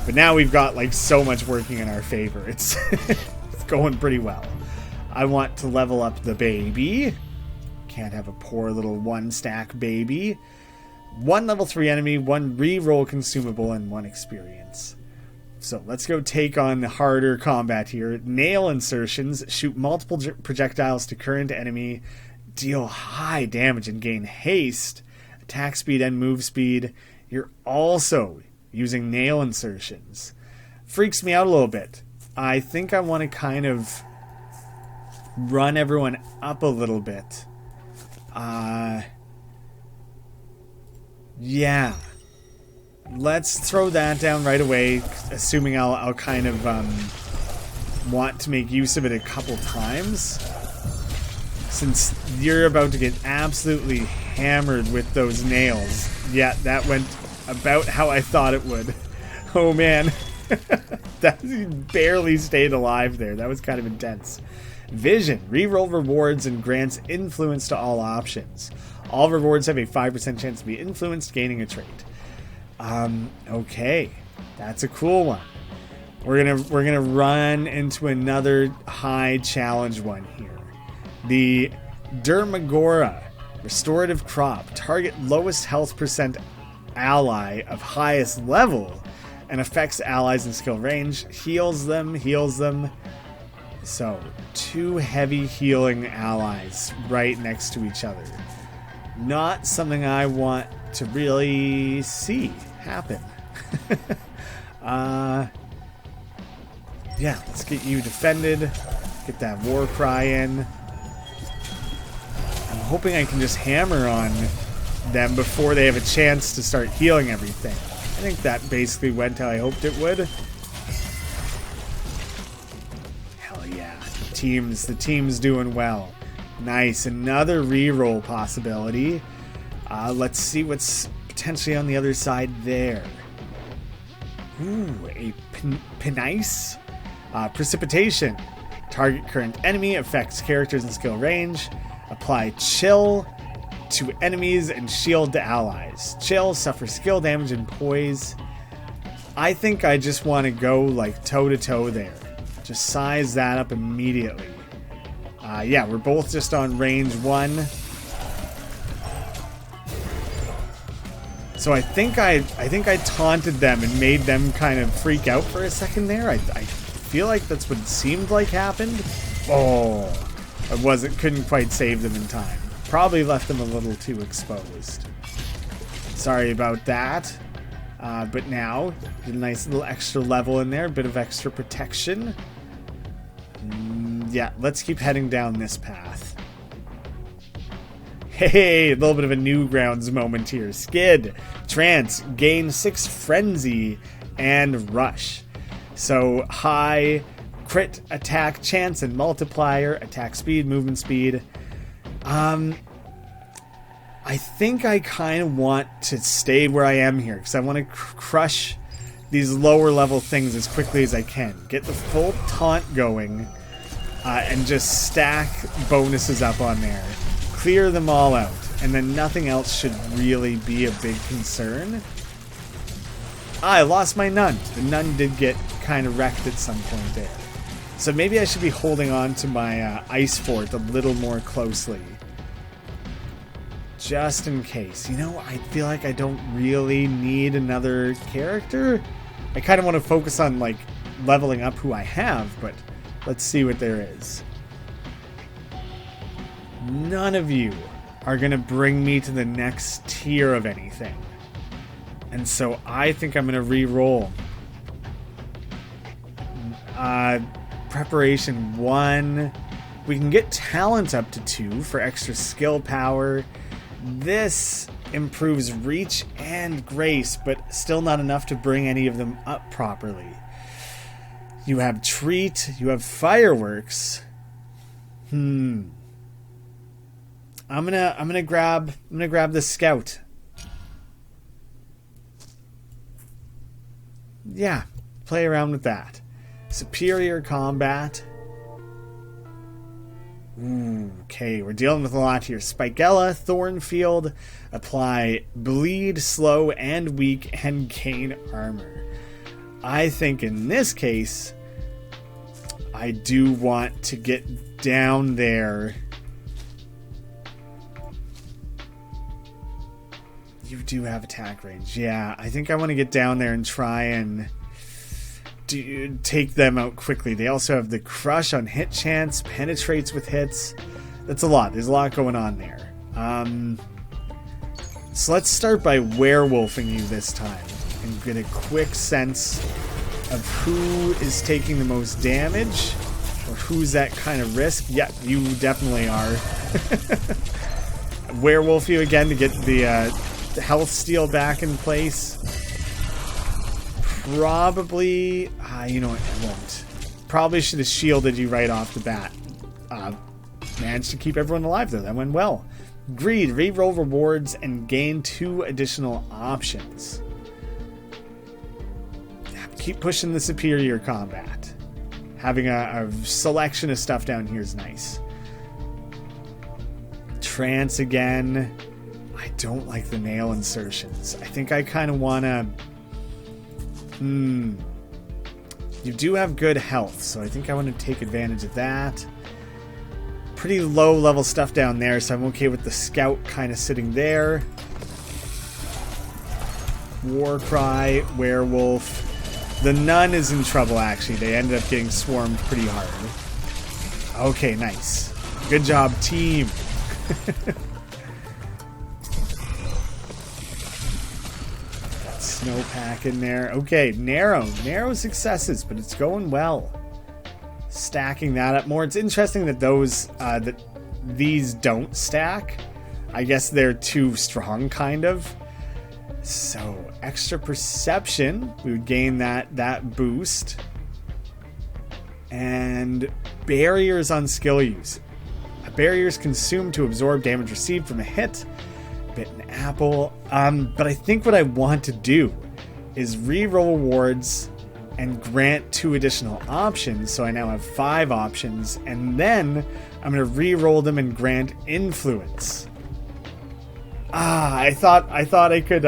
But now we've got like so much working in our favor. It's it's going pretty well. I want to level up the baby. Can't have a poor little 1-stack baby. 1 level 3 enemy, 1 reroll consumable, and 1 experience. So let's go take on the harder combat here. Nail insertions. Shoot multiple projectiles to current enemy. Deal high damage and gain haste, attack speed, and move speed. You're also using nail insertions. Freaks me out a little bit. I think I want to kind of run everyone up a little bit. Yeah. Let's throw that down right away, assuming I'll kind of want to make use of it a couple times. Since you're about to get absolutely hammered with those nails. Yeah, that went about how I thought it would. Oh man. That barely stayed alive there. That was kind of intense. Vision. Reroll rewards and grants influence to all options. All rewards have a 5% chance to be influenced, gaining a trait. Okay. That's a cool one. We're gonna run into another high challenge one here. The Dermagora. Restorative crop. Target lowest health percent ally of highest level and affects allies in skill range. Heals them. So, 2 heavy healing allies right next to each other. Not something I want to really see happen. Yeah, let's get you defended. Get that war cry in. I'm hoping I can just hammer on them before they have a chance to start healing everything. I think that basically went how I hoped it would. Hell yeah. The team's doing well. Nice. Another reroll possibility. Let's see what's potentially on the other side there. Ooh, a Penice. Precipitation. Target current enemy. Affects characters in skill range. Apply chill to enemies and shield to allies. Chill. Suffer skill damage and poise. I think I just want to go like toe-to-toe there. Just size that up immediately. Yeah, we're both just on range 1. So I think I taunted them and made them kind of freak out for a second there. I feel like that's what it seemed like happened. Oh, couldn't quite save them in time. Probably left them a little too exposed. Sorry about that. But now, get a nice little extra level in there, a bit of extra protection. Yeah, let's keep heading down this path. Hey, a little bit of a Newgrounds moment here. Skid, Trance, gain 6 Frenzy, and Rush. So, high crit attack chance and multiplier, attack speed, movement speed. I think I kind of want to stay where I am here, because I want to crush these lower level things as quickly as I can. Get the full taunt going, and just stack bonuses up on there. Clear them all out, and then nothing else should really be a big concern. I lost my nun. The nun did get kind of wrecked at some point there. So maybe I should be holding on to my ice fort a little more closely. Just in case. You know, I feel like I don't really need another character. I kind of want to focus on, like, leveling up who I have, but let's see what there is. None of you are going to bring me to the next tier of anything. And so I think I'm going to re-roll. Preparation 1. We can get talent up to 2 for extra skill power. This improves reach and grace, but still not enough to bring any of them up properly. You have treat. You have fireworks. I'm gonna grab the scout. Yeah, play around with that. Superior combat. Okay, we're dealing with a lot here. Spikella, Thornfield, apply bleed, slow, and weak, and gain armor. I think in this case, I do want to get down there. You do have attack range. Yeah, I think I want to get down there and try and take them out quickly. They also have the crush on hit chance, penetrates with hits. That's a lot. There's a lot going on there. So let's start by werewolfing you this time and get a quick sense of who is taking the most damage or who's at kind of risk. Yeah, you definitely are. Werewolf you again to get the health steal back in place. Probably, you know what, I won't. Probably should have shielded you right off the bat. Managed to keep everyone alive though, that went well. Greed, reroll rewards and gain 2 additional options. Keep pushing the superior combat. Having a selection of stuff down here is nice. Trance again. I don't like the nail insertions. I think I kind of want to... You do have good health, so I think I want to take advantage of that. Pretty low level stuff down there, so I'm okay with the scout kind of sitting there. Warcry, werewolf. The nun is in trouble, actually. They ended up getting swarmed pretty hard. Okay, nice. Good job, team. Snowpack in there. Okay, narrow successes, but it's going well. Stacking that up more. It's interesting that these don't stack. I guess they're too strong, kind of. So extra perception, we would gain that boost, and barriers on skill use. Barriers consumed to absorb damage received from a hit. Bitten apple. But I think what I want to do is reroll rewards and grant 2 additional options, so I now have 5 options, and then I'm going to reroll them and grant influence. I thought I could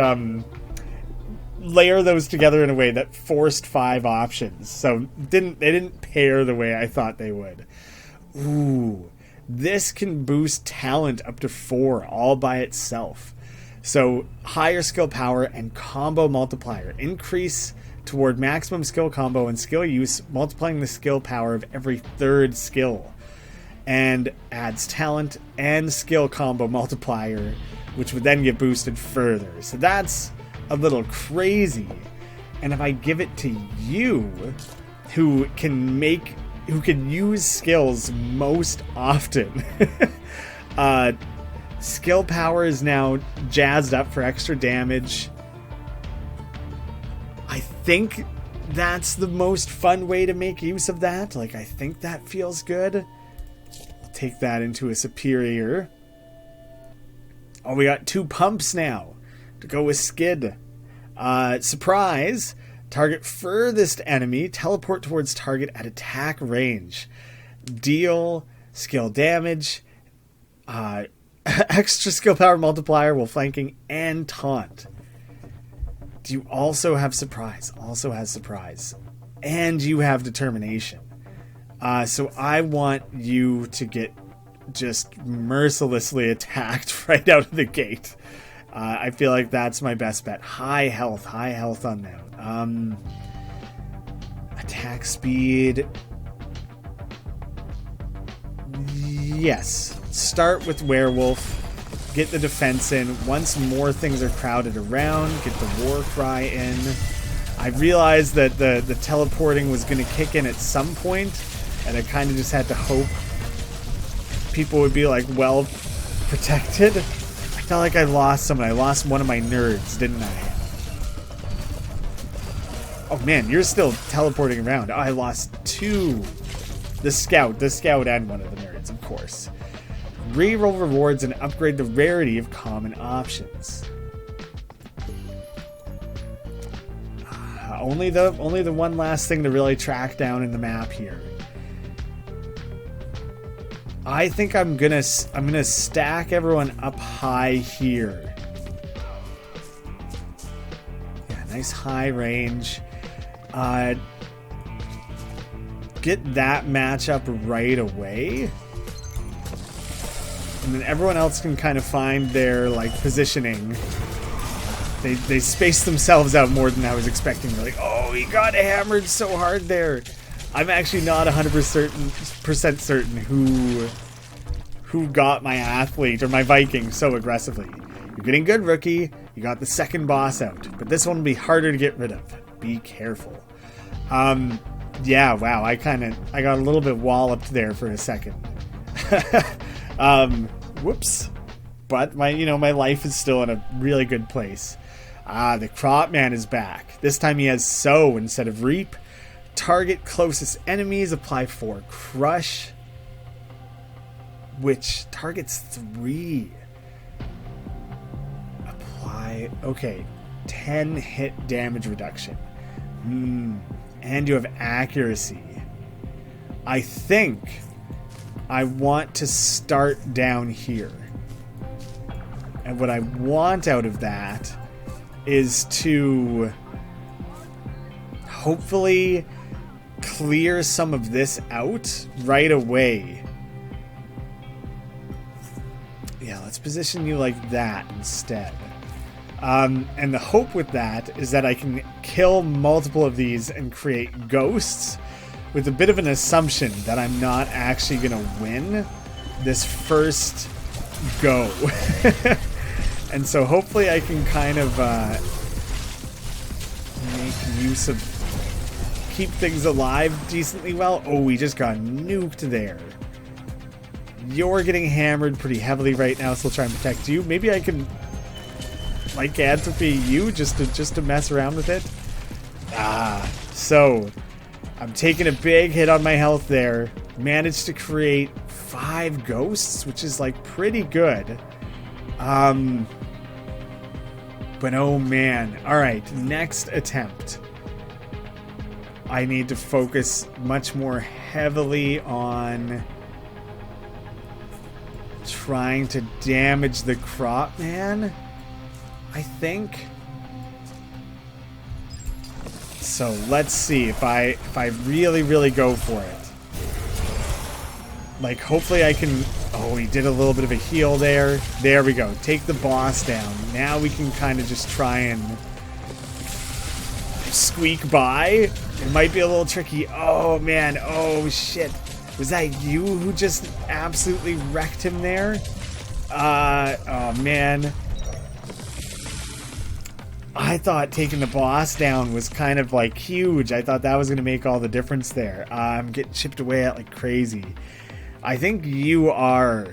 layer those together in a way that forced 5 options, so they didn't pair the way I thought they would. Ooh. This can boost talent up to 4 all by itself. So higher skill power and combo multiplier. Increase toward maximum skill combo and skill use, multiplying the skill power of every 3rd skill. And adds talent and skill combo multiplier, which would then get boosted further. So that's a little crazy. And if I give it to you, who can use skills most often. Skill power is now jazzed up for extra damage. I think that's the most fun way to make use of that. Like, I think that feels good. I'll take that into a superior. Oh, we got 2 pumps now to go with skid. Surprise. Target furthest enemy. Teleport towards target at attack range. Deal skill damage. Extra skill power multiplier while flanking and taunt. Do you also have surprise? Also has surprise. And you have determination. So I want you to get just mercilessly attacked right out of the gate. I feel like that's my best bet. High health on them. Attack speed. Yes. Start with werewolf. Get the defense in. Once more things are crowded around, get the war cry in. I realized that the teleporting was going to kick in at some point, and I kind of just had to hope people would be like well protected. I felt like I lost someone. I lost one of my nerds, didn't I? Oh man, you're still teleporting around. Oh, I lost 2. The scout and one of the nerds, of course. Reroll rewards and upgrade the rarity of common options. Only the one last thing to really track down in the map here. I think I'm gonna stack everyone up high here. Yeah, nice high range. Get that matchup right away. And then everyone else can kind of find their like positioning. They space themselves out more than I was expecting. They're like, oh, he got hammered so hard there. I'm actually not 100% certain who got my athlete or my Viking so aggressively. You're getting good, rookie. You got the second boss out, but this one will be harder to get rid of. Be careful. Yeah, wow. I got a little bit walloped there for a second. Whoops. But my life is still in a really good place. The crop man is back. This time he has sow instead of reap. Target closest enemies, apply 4 crush, which targets 3. Apply, okay, 10 hit damage reduction. And you have accuracy. I think I want to start down here. And what I want out of that is to hopefully clear some of this out right away. Yeah, let's position you like that instead. And the hope with that is that I can kill multiple of these and create ghosts with a bit of an assumption that I'm not actually going to win this first go. And so hopefully I can kind of make use of, keep things alive decently well. Oh, we just got nuked there. You're getting hammered pretty heavily right now, so I'll try and protect you. Maybe I can lycanthropy you just to mess around with it. So I'm taking a big hit on my health there. Managed to create 5 ghosts, which is like pretty good. But oh man. Alright, next attempt. I need to focus much more heavily on trying to damage the crop man, I think. So let's see if I really go for it. Like, hopefully I can... Oh, he did a little bit of a heal there. There we go. Take the boss down. Now we can kind of just try and squeak by. It might be a little tricky. Oh, man. Oh, shit. Was that you who just absolutely wrecked him there? Oh, man. I thought taking the boss down was kind of, like, huge. I thought that was going to make all the difference there. I'm getting chipped away at like crazy. I think you are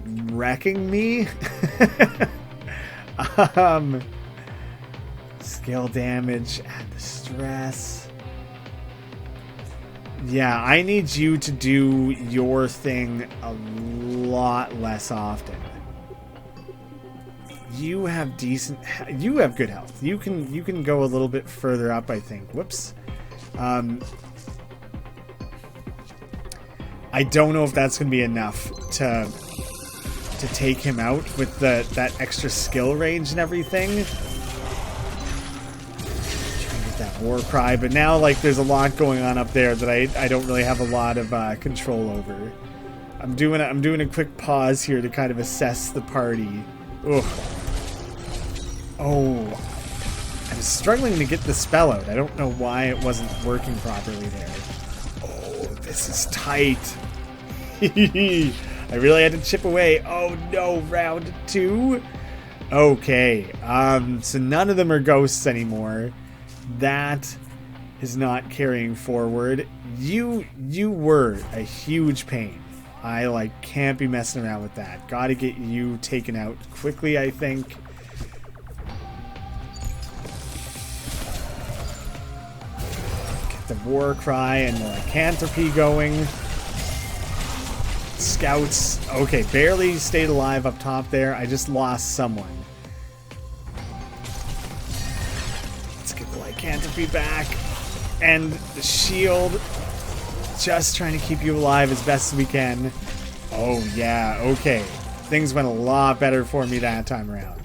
wrecking me. Skill damage, add the stress. Yeah, I need you to do your thing a lot less often. You have decent... You have good health. You can go a little bit further up, I think. Whoops. I don't know if that's going to be enough to take him out with that extra skill range and everything. Trying to get that war cry, but now like there's a lot going on up there that I don't really have a lot of control over. I'm doing a quick pause here to kind of assess the party. Ugh. Oh, I was struggling to get the spell out. I don't know why it wasn't working properly there. Oh, this is tight. I really had to chip away. Oh no, round 2. Okay, so none of them are ghosts anymore. That is not carrying forward. You were a huge pain. I like can't be messing around with that. Gotta get you taken out quickly, I think. Get the war cry and the lycanthropy going. Scouts. Okay, barely stayed alive up top there. I just lost someone. Let's get the lycanthropy back. And the shield. Just trying to keep you alive as best as we can. Oh, yeah. Okay. Things went a lot better for me that time around.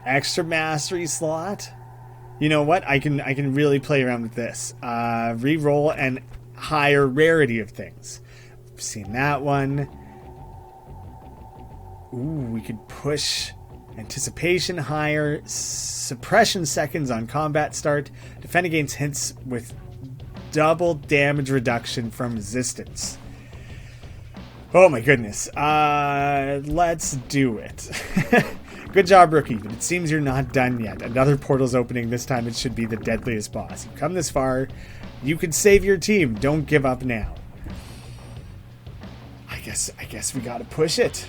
Extra mastery slot. You know what? I can really play around with this. Reroll and higher rarity of things. I've seen that one. Ooh, we could push anticipation higher. Suppression seconds on combat start. Defend against hits with double damage reduction from resistance. Oh my goodness. Let's do it. Good job, rookie, but it seems you're not done yet. Another portal's opening. This time it should be the deadliest boss. You've come this far. You can save your team. Don't give up now. I guess we gotta push it.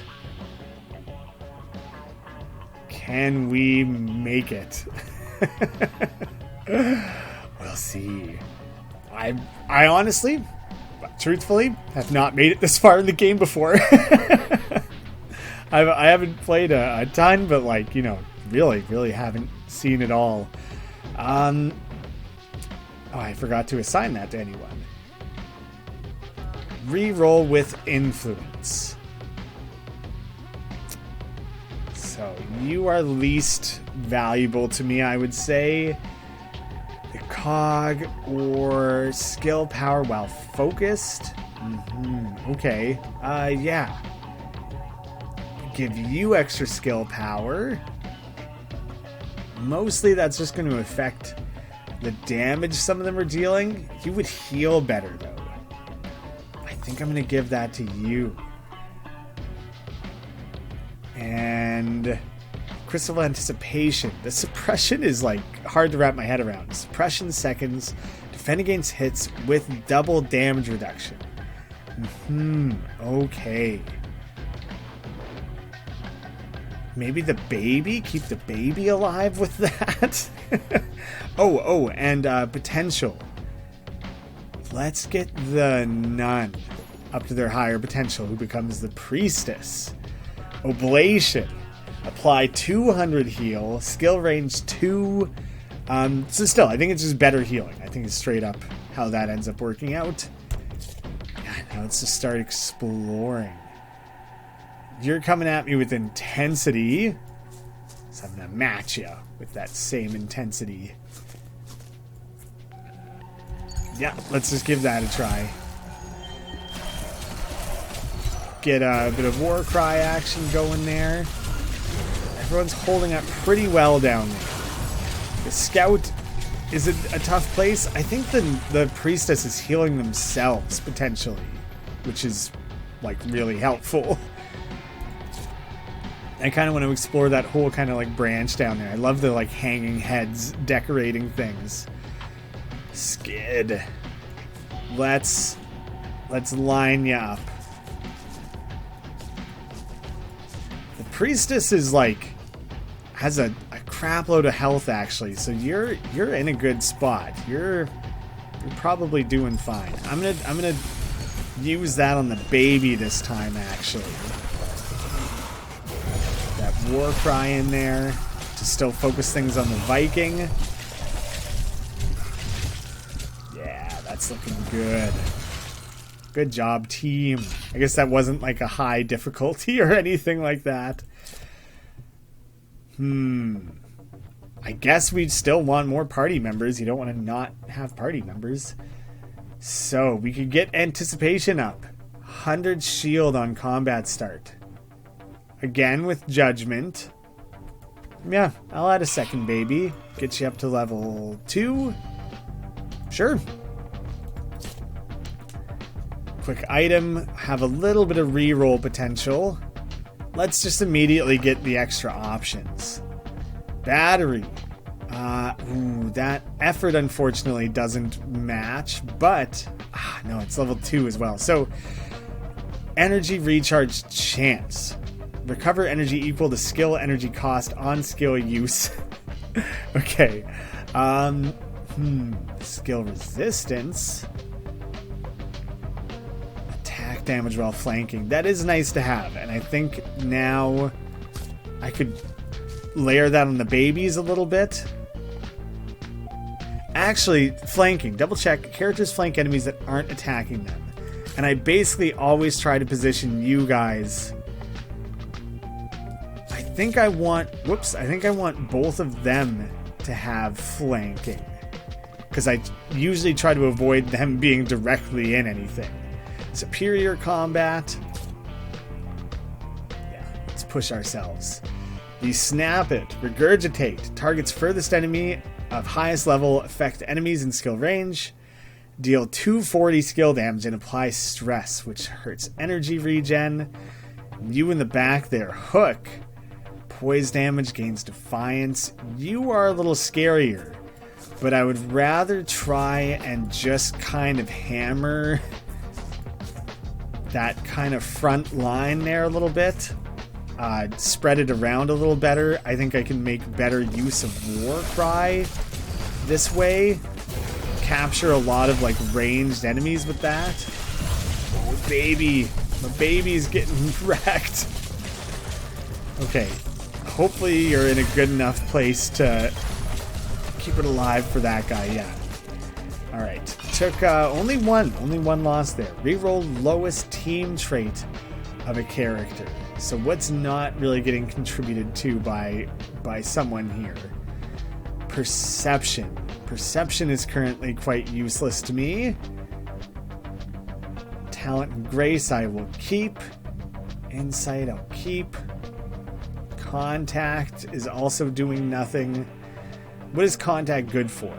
Can we make it? We'll see. I honestly, truthfully, have not made it this far in the game before. I haven't played a ton, but like, you know, really haven't seen it all. Oh, I forgot to assign that to anyone. Reroll with influence. So you are least valuable to me, I would say. The cog or skill power while focused. Okay. Yeah. Give you extra skill power. Mostly that's just going to affect the damage some of them are dealing. You would heal better though. I think I'm going to give that to you. And Crystal of Anticipation. The suppression is like hard to wrap my head around. Suppression seconds. Defend against hits with double damage reduction. Okay. Maybe the baby? Keep the baby alive with that? oh, and potential. Let's get the nun up to their higher potential, who becomes the priestess. Oblation. Apply 200 heal. Skill range 2. So still, I think it's just better healing. I think it's straight up how that ends up working out. Now let's just start exploring. You're coming at me with intensity, so I'm going to match you with that same intensity. Yeah, let's just give that a try. Get a bit of war cry action going there. Everyone's holding up pretty well down there. The scout is a tough place. I think the priestess is healing themselves, potentially, which is, like, really helpful. I kind of want to explore that whole kind of like branch down there. I love the like hanging heads decorating things. Skid. Let's line you up. The priestess is like has a crap load of health actually, so you're in a good spot. You're probably doing fine. I'm gonna use that on the baby this time actually. War cry in there to still focus things on the Viking. Yeah, that's looking good. Good job, team. I guess that wasn't like a high difficulty or anything like that. I guess we'd still want more party members. You don't want to not have party members. So we could get anticipation up. 100 shield on combat start. Again with judgment. Yeah, I'll add a second baby. Get you up to level 2. Sure. Quick item. Have a little bit of reroll potential. Let's just immediately get the extra options. Battery. That effort unfortunately doesn't match, but no, it's level 2 as well. So energy recharge chance. Recover energy equal to skill energy cost on skill use. Okay. Skill resistance. Attack block damage while flanking. That is nice to have, and I think now I could layer that on the babies a little bit. Actually, flanking. Double check. Characters flank enemies that aren't attacking them. And I basically always try to position you guys. I think I want both of them to have flanking. Because I usually try to avoid them being directly in anything. Superior combat. Yeah, let's push ourselves. The Snap It. Regurgitate. Targets furthest enemy of highest level, affect enemies in skill range. Deal 240 skill damage and apply stress, which hurts energy regen. You in the back there. Hook. Poise damage, gains defiance. You are a little scarier, but I would rather try and just kind of hammer that kind of front line there a little bit. Spread it around a little better. I think I can make better use of War Cry this way. Capture a lot of like ranged enemies with that. Oh baby, my baby's getting wrecked. Okay, hopefully you're in a good enough place to keep it alive for that guy. Yeah. All right, took only one loss there. Reroll lowest team trait of a character. So what's not really getting contributed to by someone here? Perception. Perception is currently quite useless to me. Talent and Grace I will keep. Insight I'll keep. Contact is also doing nothing. What is Contact good for?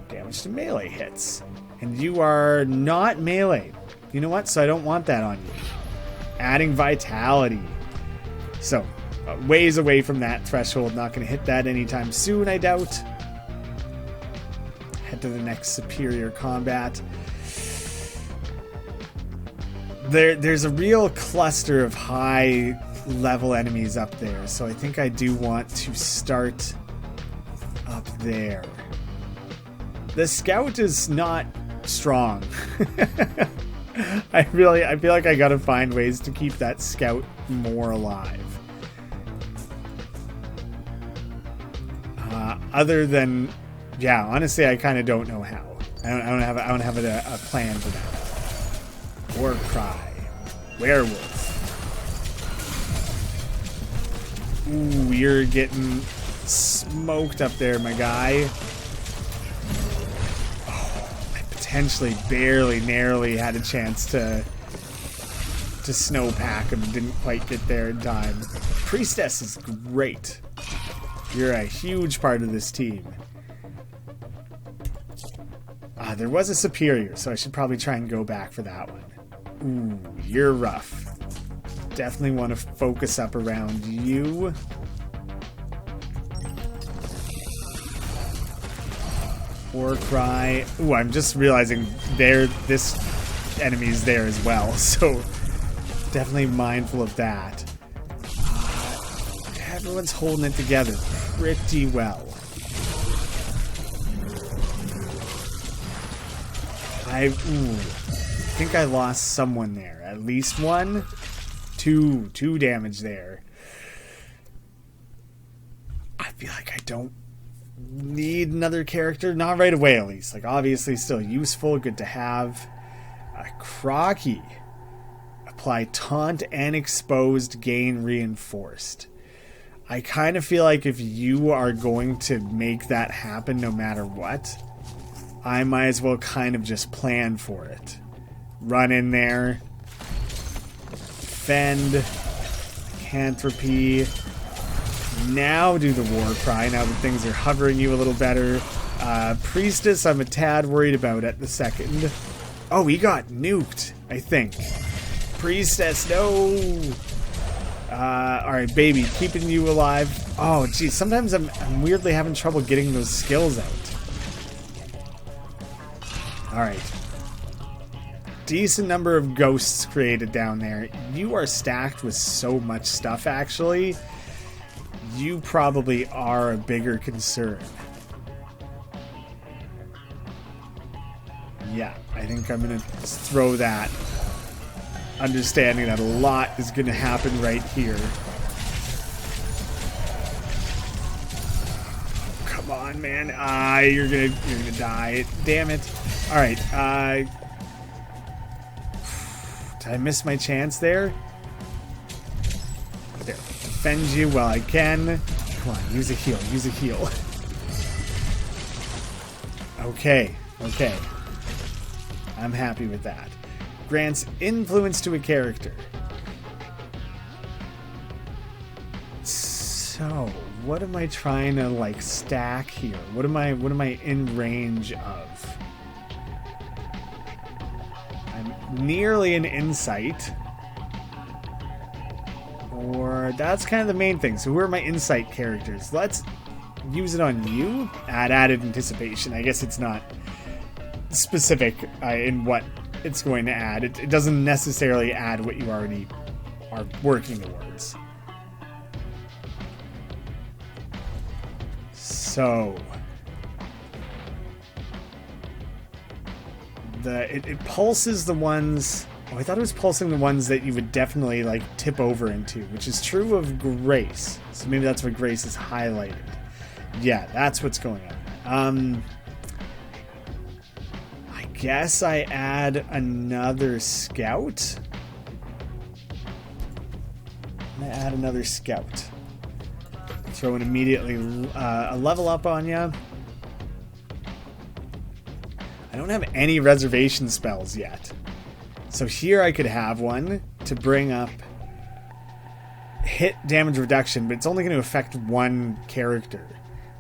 Damage to melee hits. And you are not melee. You know what? So I don't want that on you. Adding Vitality. So, ways away from that threshold. Not going to hit that anytime soon, I doubt. Head to the next superior combat. There's a real cluster of high level enemies up there, so I think I do want to start up there. The scout is not strong. I feel like I gotta find ways to keep that scout more alive. Other than, yeah, honestly, I kind of don't know how. I don't have a plan for that. War Cry, Werewolf. Ooh, you're getting smoked up there, my guy. Potentially narrowly had a chance to snowpack him. Didn't quite get there in time. Priestess is great. You're a huge part of this team. There was a superior, so I should probably try and go back for that one. Ooh, you're rough. Definitely want to focus up around you. War Cry. Ooh, I'm just realizing this enemy's there as well, so definitely mindful of that. Everyone's holding it together pretty well. I think I lost someone there. At least one. Two damage there. I feel like I don't need another character. Not right away, at least. Like, obviously still useful, good to have. Crocky. Apply taunt and exposed, gain reinforced. I kind of feel like if you are going to make that happen no matter what, I might as well kind of just plan for it. Run in there. Defend. Lycanthropy. Now do the War Cry, now that things are hovering you a little better. Priestess, I'm a tad worried about at the second. Oh, he got nuked, I think. Priestess, no! Alright, baby, keeping you alive. Oh, geez, sometimes I'm weirdly having trouble getting those skills out. Alright. Decent number of ghosts created down there. You are stacked with so much stuff, actually. You probably are a bigger concern. Yeah, I think I'm gonna throw that understanding that a lot is going to happen right here. Come on, man. You're gonna die. Damn it. All right. Did I miss my chance there? There. Defend you while I can. Come on. Use a heal. Use a heal. Okay. Okay. I'm happy with that. Grants influence to a character. So, what am I trying to like stack here? What am I in range of? I'm nearly an insight. Or that's kind of the main thing. So who are my insight characters? Let's use it on you. Add added anticipation. I guess it's not specific in what it's going to add. It doesn't necessarily add what you already are working towards. So it pulses the ones. Oh, I thought it was pulsing the ones that you would definitely like tip over into, which is true of Grace. So maybe that's what Grace is highlighted. Yeah, that's what's going on. I guess I add another scout. I'm gonna add another scout. Throw in immediately a level up on ya. I don't have any reservation spells yet. So here I could have one to bring up hit damage reduction, but it's only going to affect one character.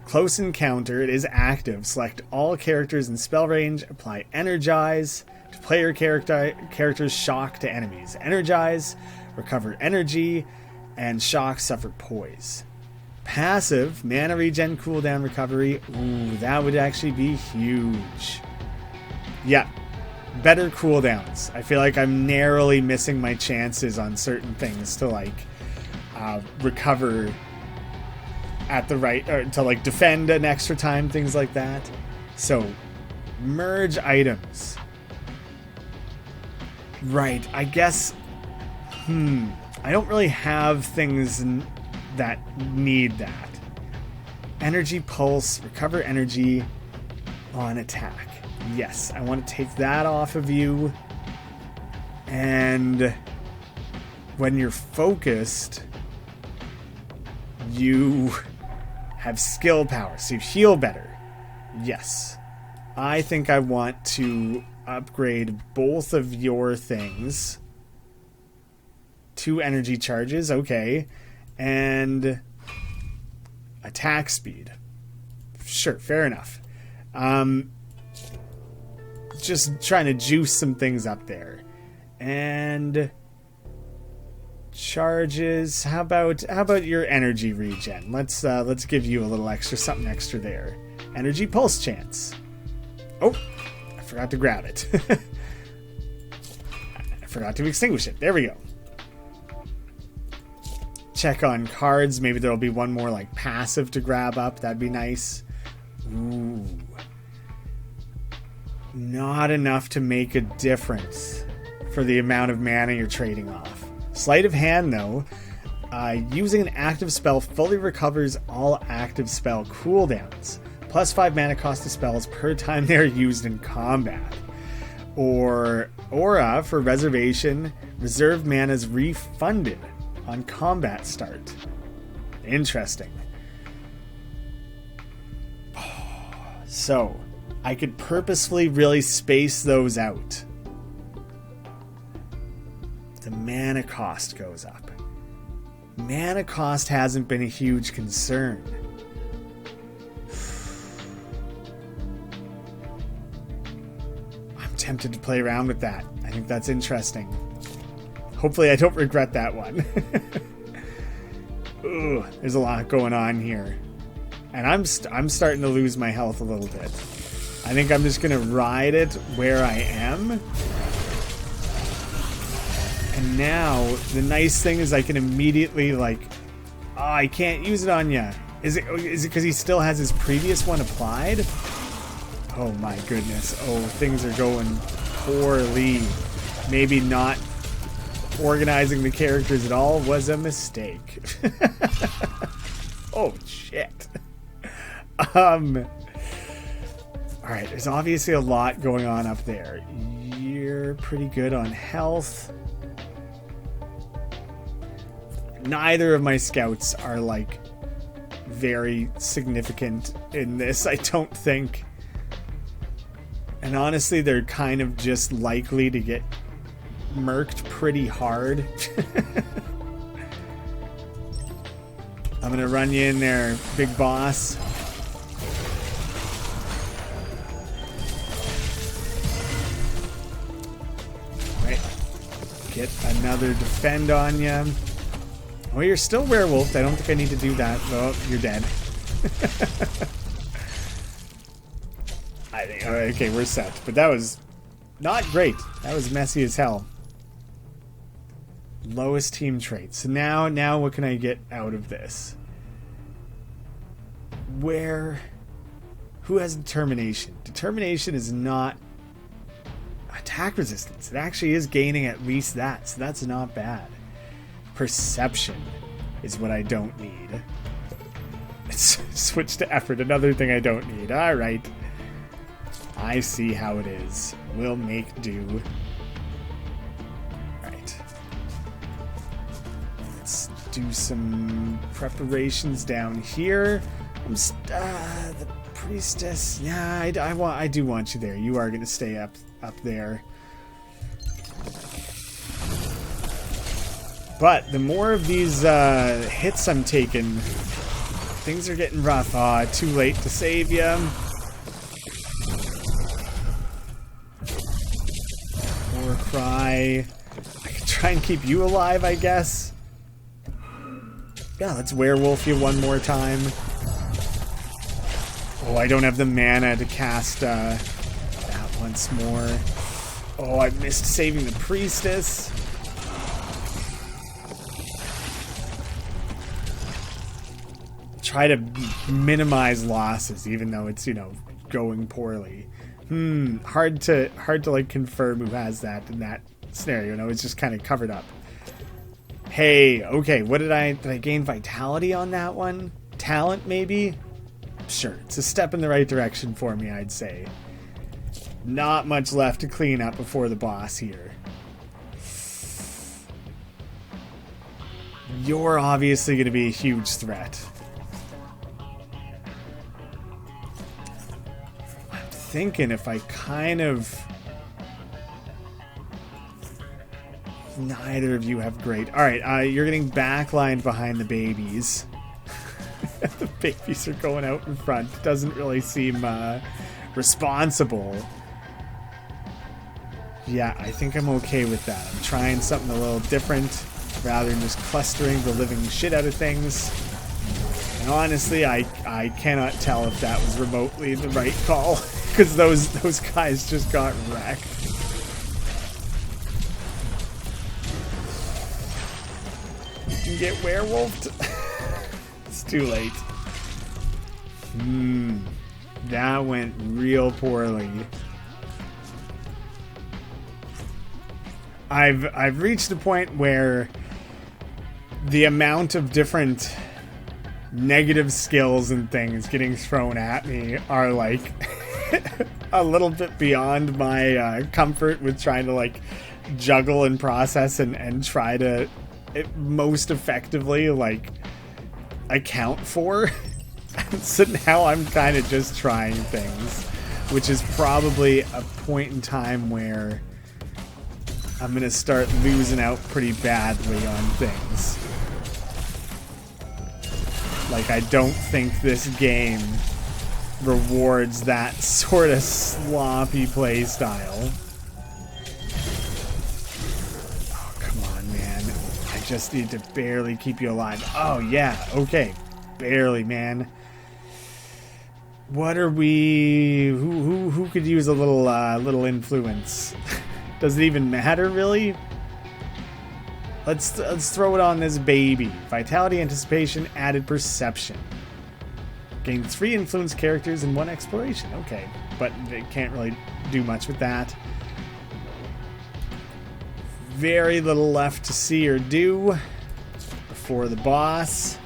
Close encounter, it is active. Select all characters in spell range. Apply energize to player characters. Shock to enemies. Energize, recover energy, and shock, suffer poise. Passive, mana regen, cooldown, recovery. Ooh, that would actually be huge. Yeah. Better cooldowns. I feel like I'm narrowly missing my chances on certain things to like recover at the right, or to like defend an extra time, things like that. So merge items. Right, I guess I don't really have things that need that. Energy pulse, recover energy on attack. Yes, I want to take that off of you. And when you're focused, you have skill power, so you heal better. Yes. I think I want to upgrade both of your things. 2 energy charges, okay. And attack speed. Sure, fair enough. Just trying to juice some things up there. And charges. How about your energy regen? Let's give you a little extra, something extra there. Energy pulse chance. Oh, I forgot to grab it. I forgot to extinguish it. There we go. Check on cards. Maybe there'll be one more like passive to grab up. That'd be nice. Ooh. Not enough to make a difference for the amount of mana you're trading off. Sleight of hand, though. Using an active spell fully recovers all active spell cooldowns. Plus 5 mana cost of spells per time they're used in combat. Or Aura for reservation. Reserved mana is refunded on combat start. Interesting. So I could purposefully really space those out. The mana cost goes up. Mana cost hasn't been a huge concern. I'm tempted to play around with that. I think that's interesting. Hopefully I don't regret that one. Ooh, there's a lot going on here. And I'm starting to lose my health a little bit. I think I'm just going to ride it where I am. And now, the nice thing is I can immediately, like... Oh, I can't use it on ya. Is it because he still has his previous one applied? Oh my goodness. Oh, things are going poorly. Maybe not organizing the characters at all was a mistake. Oh, shit. Alright, there's obviously a lot going on up there. You're pretty good on health. Neither of my scouts are, like, very significant in this, I don't think. And honestly, they're kind of just likely to get murked pretty hard. I'm gonna run you in there, big boss. Right. Get another defend on you. Oh, you're still werewolfed. I don't think I need to do that. Oh, you're dead. I think, okay, we're set. But that was not great. That was messy as hell. Lowest team trait. So now what can I get out of this? Who has determination? Determination is not attack resistance. It actually is gaining at least that, so that's not bad. Perception is what I don't need. Switch to effort, another thing I don't need. Alright. I see how it is. We'll make do. Alright. Let's do some preparations down here. The priestess. Yeah, I do want you there. You are going to stay up there. But the more of these hits I'm taking, things are getting rough. Too late to save you. War cry. I can try and keep you alive, I guess. Yeah, let's werewolf you one more time. Oh, I don't have the mana to cast that once more. Oh, I missed saving the priestess. Try to minimize losses, even though it's, you know, going poorly. Hard to like confirm who has that in that scenario. No, it's just kind of covered up. Hey, okay, what did I gain vitality on that one? Talent, maybe? Sure, it's a step in the right direction for me, I'd say. Not much left to clean up before the boss here. You're obviously going to be a huge threat. I'm thinking if I kind of... Neither of you have great... Alright, you're getting backlined behind the babies. The babies are going out in front. Doesn't really seem responsible. Yeah, I think I'm okay with that. I'm trying something a little different rather than just clustering the living shit out of things. And honestly, I cannot tell if that was remotely the right call, because those guys just got wrecked. You can get werewolfed. It's too late. That went real poorly. I've reached a point where the amount of different negative skills and things getting thrown at me are like a little bit beyond my comfort with trying to like juggle and process and try to most effectively like account for. So now I'm kind of just trying things, which is probably a point in time where I'm gonna start losing out pretty badly on things. Like, I don't think this game rewards that sort of sloppy playstyle. Oh, come on, man. I just need to barely keep you alive. Oh, yeah, okay. Barely, man. What are we... Who could use a little influence? Does it even matter, really? Let's throw it on this baby. Vitality, anticipation, added perception. Gain 3 influence characters and 1 exploration. Okay, but they can't really do much with that. very little left to see or do before the boss.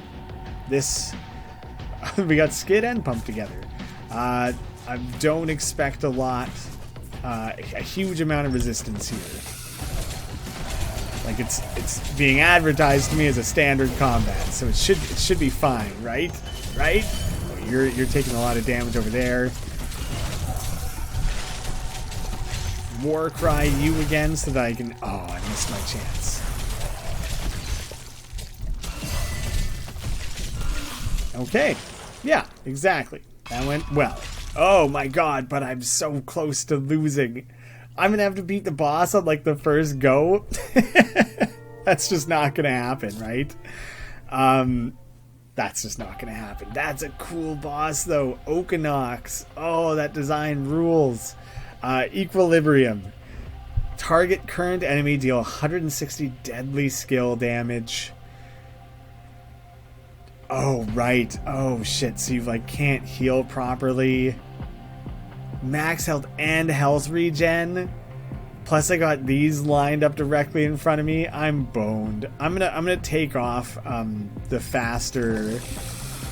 We got skid and pump together. I don't expect a lot, a huge amount of resistance here. Like it's being advertised to me as a standard combat, so it should be fine, right? Right? Oh, you're taking a lot of damage over there. War cry you again so that I can. Oh, I missed my chance. Okay. Yeah, exactly. That went well. Oh my god, but I'm so close to losing. I'm gonna have to beat the boss on like the first go. That's just not gonna happen, right? That's just not gonna happen. That's a cool boss though. Okinox. Oh, that design rules. Equilibrium. Target current enemy deal 160 deadly skill damage. Oh, right. Oh, shit. So you, like, can't heal properly. Max health and health regen. Plus, I got these lined up directly in front of me. I'm boned. I'm gonna take off the faster.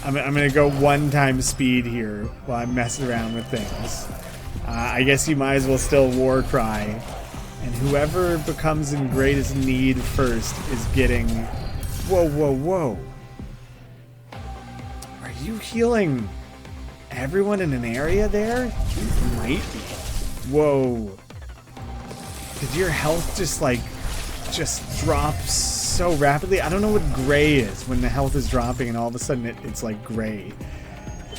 I'm gonna go 1x speed here while I'm messing around with things. I guess you might as well still war cry. And whoever becomes in greatest need first is getting... Whoa, whoa, whoa. Are you healing everyone in an area there? You might be. Whoa. Did your health just drop so rapidly? I don't know what gray is when the health is dropping and all of a sudden it's like gray.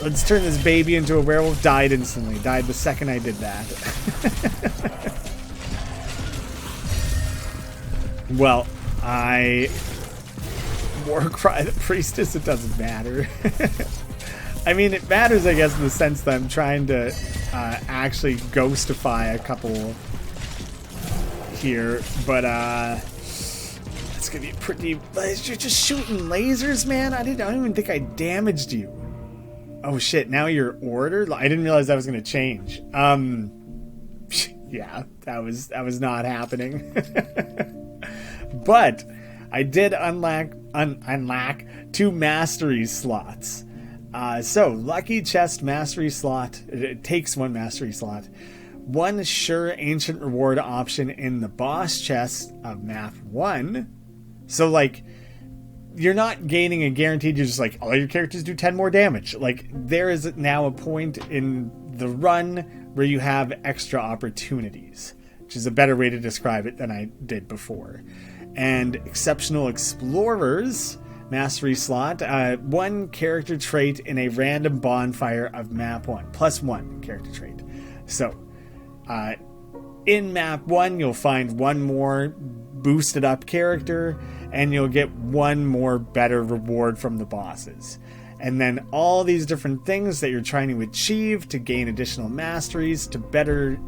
Let's turn this baby into a werewolf. Died instantly. Died the second I did that. Well, I war cry the priestess. It doesn't matter. I mean, it matters, I guess, in the sense that I'm trying to actually ghostify a couple here, but it's gonna be pretty. You're just shooting lasers, man. I don't even think I damaged you. Oh shit! Now your order. I didn't realize that was gonna change. Yeah, that was not happening. But I did unlock 2 mastery slots. So Lucky Chest mastery slot. It takes 1 mastery slot. 1 sure ancient reward option in the boss chest of map 1. So like, you're not gaining a guaranteed. You're just like, all your characters do 10 more damage. Like, there is now a point in the run where you have extra opportunities, which is a better way to describe it than I did before. And Exceptional Explorers mastery slot, 1 character trait in a random bonfire of map 1, plus 1 character trait. So in map 1 you'll find 1 more boosted up character, and you'll get 1 more better reward from the bosses. And then all these different things that you're trying to achieve to gain additional masteries, to better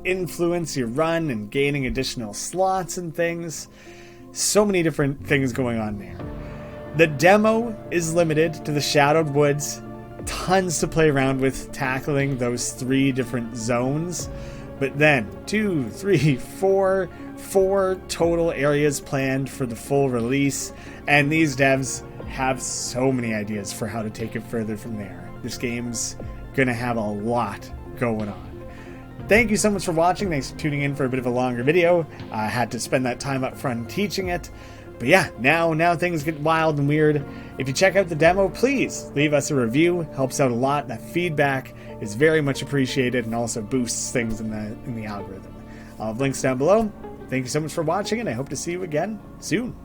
influence your run and gaining additional slots and things. So many different things going on there. The demo is limited to the Shadowed Woods. Tons to play around with tackling those 3 different zones. But then 2, 3, 4 total areas planned for the full release. And these devs have so many ideas for how to take it further from there. This game's gonna have a lot going on. Thank you so much for watching. Thanks for tuning in for a bit of a longer video. I had to spend that time up front teaching it. But yeah, now things get wild and weird. If you check out the demo, please leave us a review. Helps out a lot. That feedback is very much appreciated and also boosts things in the algorithm. I'll have links down below. Thank you so much for watching, and I hope to see you again soon.